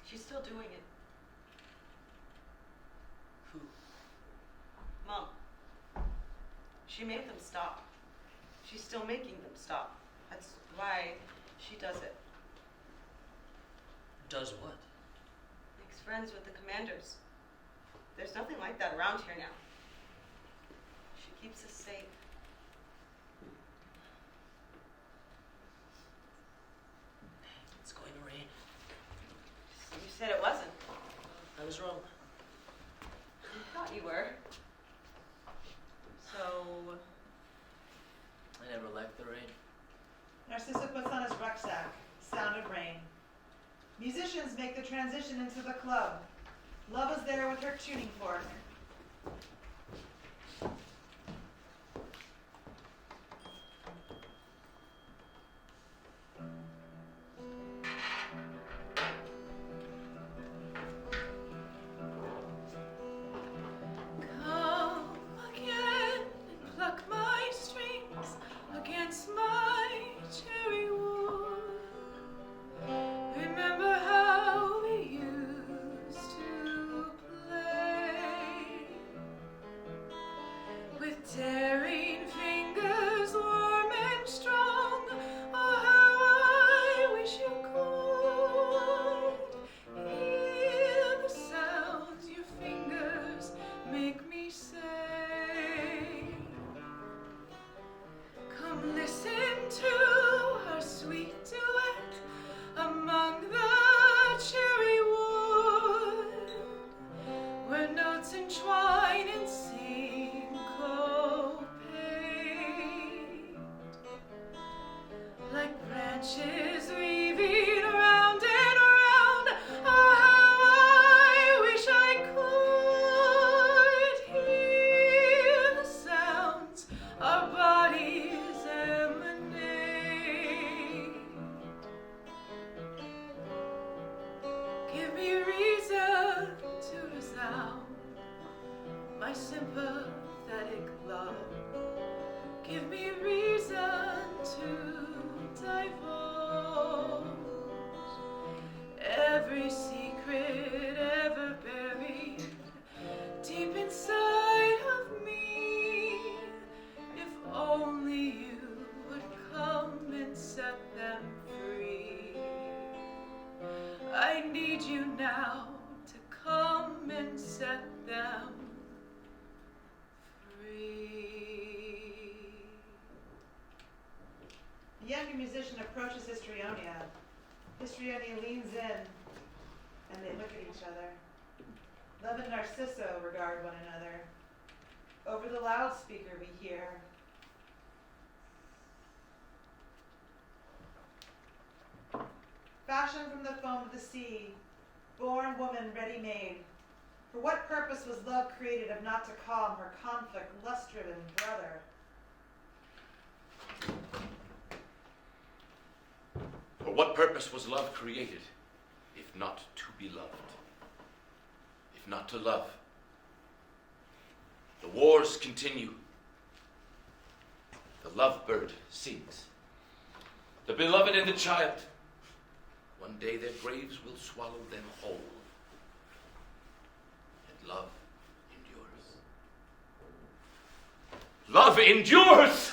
Speaker 5: She's still doing it.
Speaker 4: Who?
Speaker 5: Mom. She made them stop. She's still making them stop. That's why she does it.
Speaker 4: Does what?
Speaker 5: Makes friends with the commanders. There's nothing like that around here now. She keeps us safe.
Speaker 4: It's going to rain.
Speaker 5: You said it wasn't.
Speaker 4: I was wrong.
Speaker 5: You thought you were. So...
Speaker 4: I never liked the rain.
Speaker 1: Narcissus puts on his rucksack. Sound of rain. Musicians make the transition into the club. Love is there with her tuning fork.
Speaker 3: Come again and pluck my strings against my cherry wood. Remember how we used to play with daring fingers warm and strong. Oh, how I wish you could hear the sounds your fingers make me say. Come listen to our sweet duet among the cherry wood, where notes entwine and syncopate like branches weaving round and round. Oh, how I wish I could hear the sounds our bodies emanate. Give me reason to resound my sympathetic love. Give me reason to divulge every secret ever buried deep inside of me. If only you would come and set them free. I need you now to come and set them free.
Speaker 1: country musician approaches Histrionia. Histrionia leans in, and they look at each other. Love and Narcisso regard one another. Over the loudspeaker we hear, fashioned from the foam of the sea, born woman ready-made. For what purpose was love created if not to calm her conflict, lust-driven brother?
Speaker 2: For what purpose was love created, if not to be loved? If not to love? The wars continue. The lovebird sings. The beloved and the child. One day their graves will swallow them whole. Yet love endures. Love endures!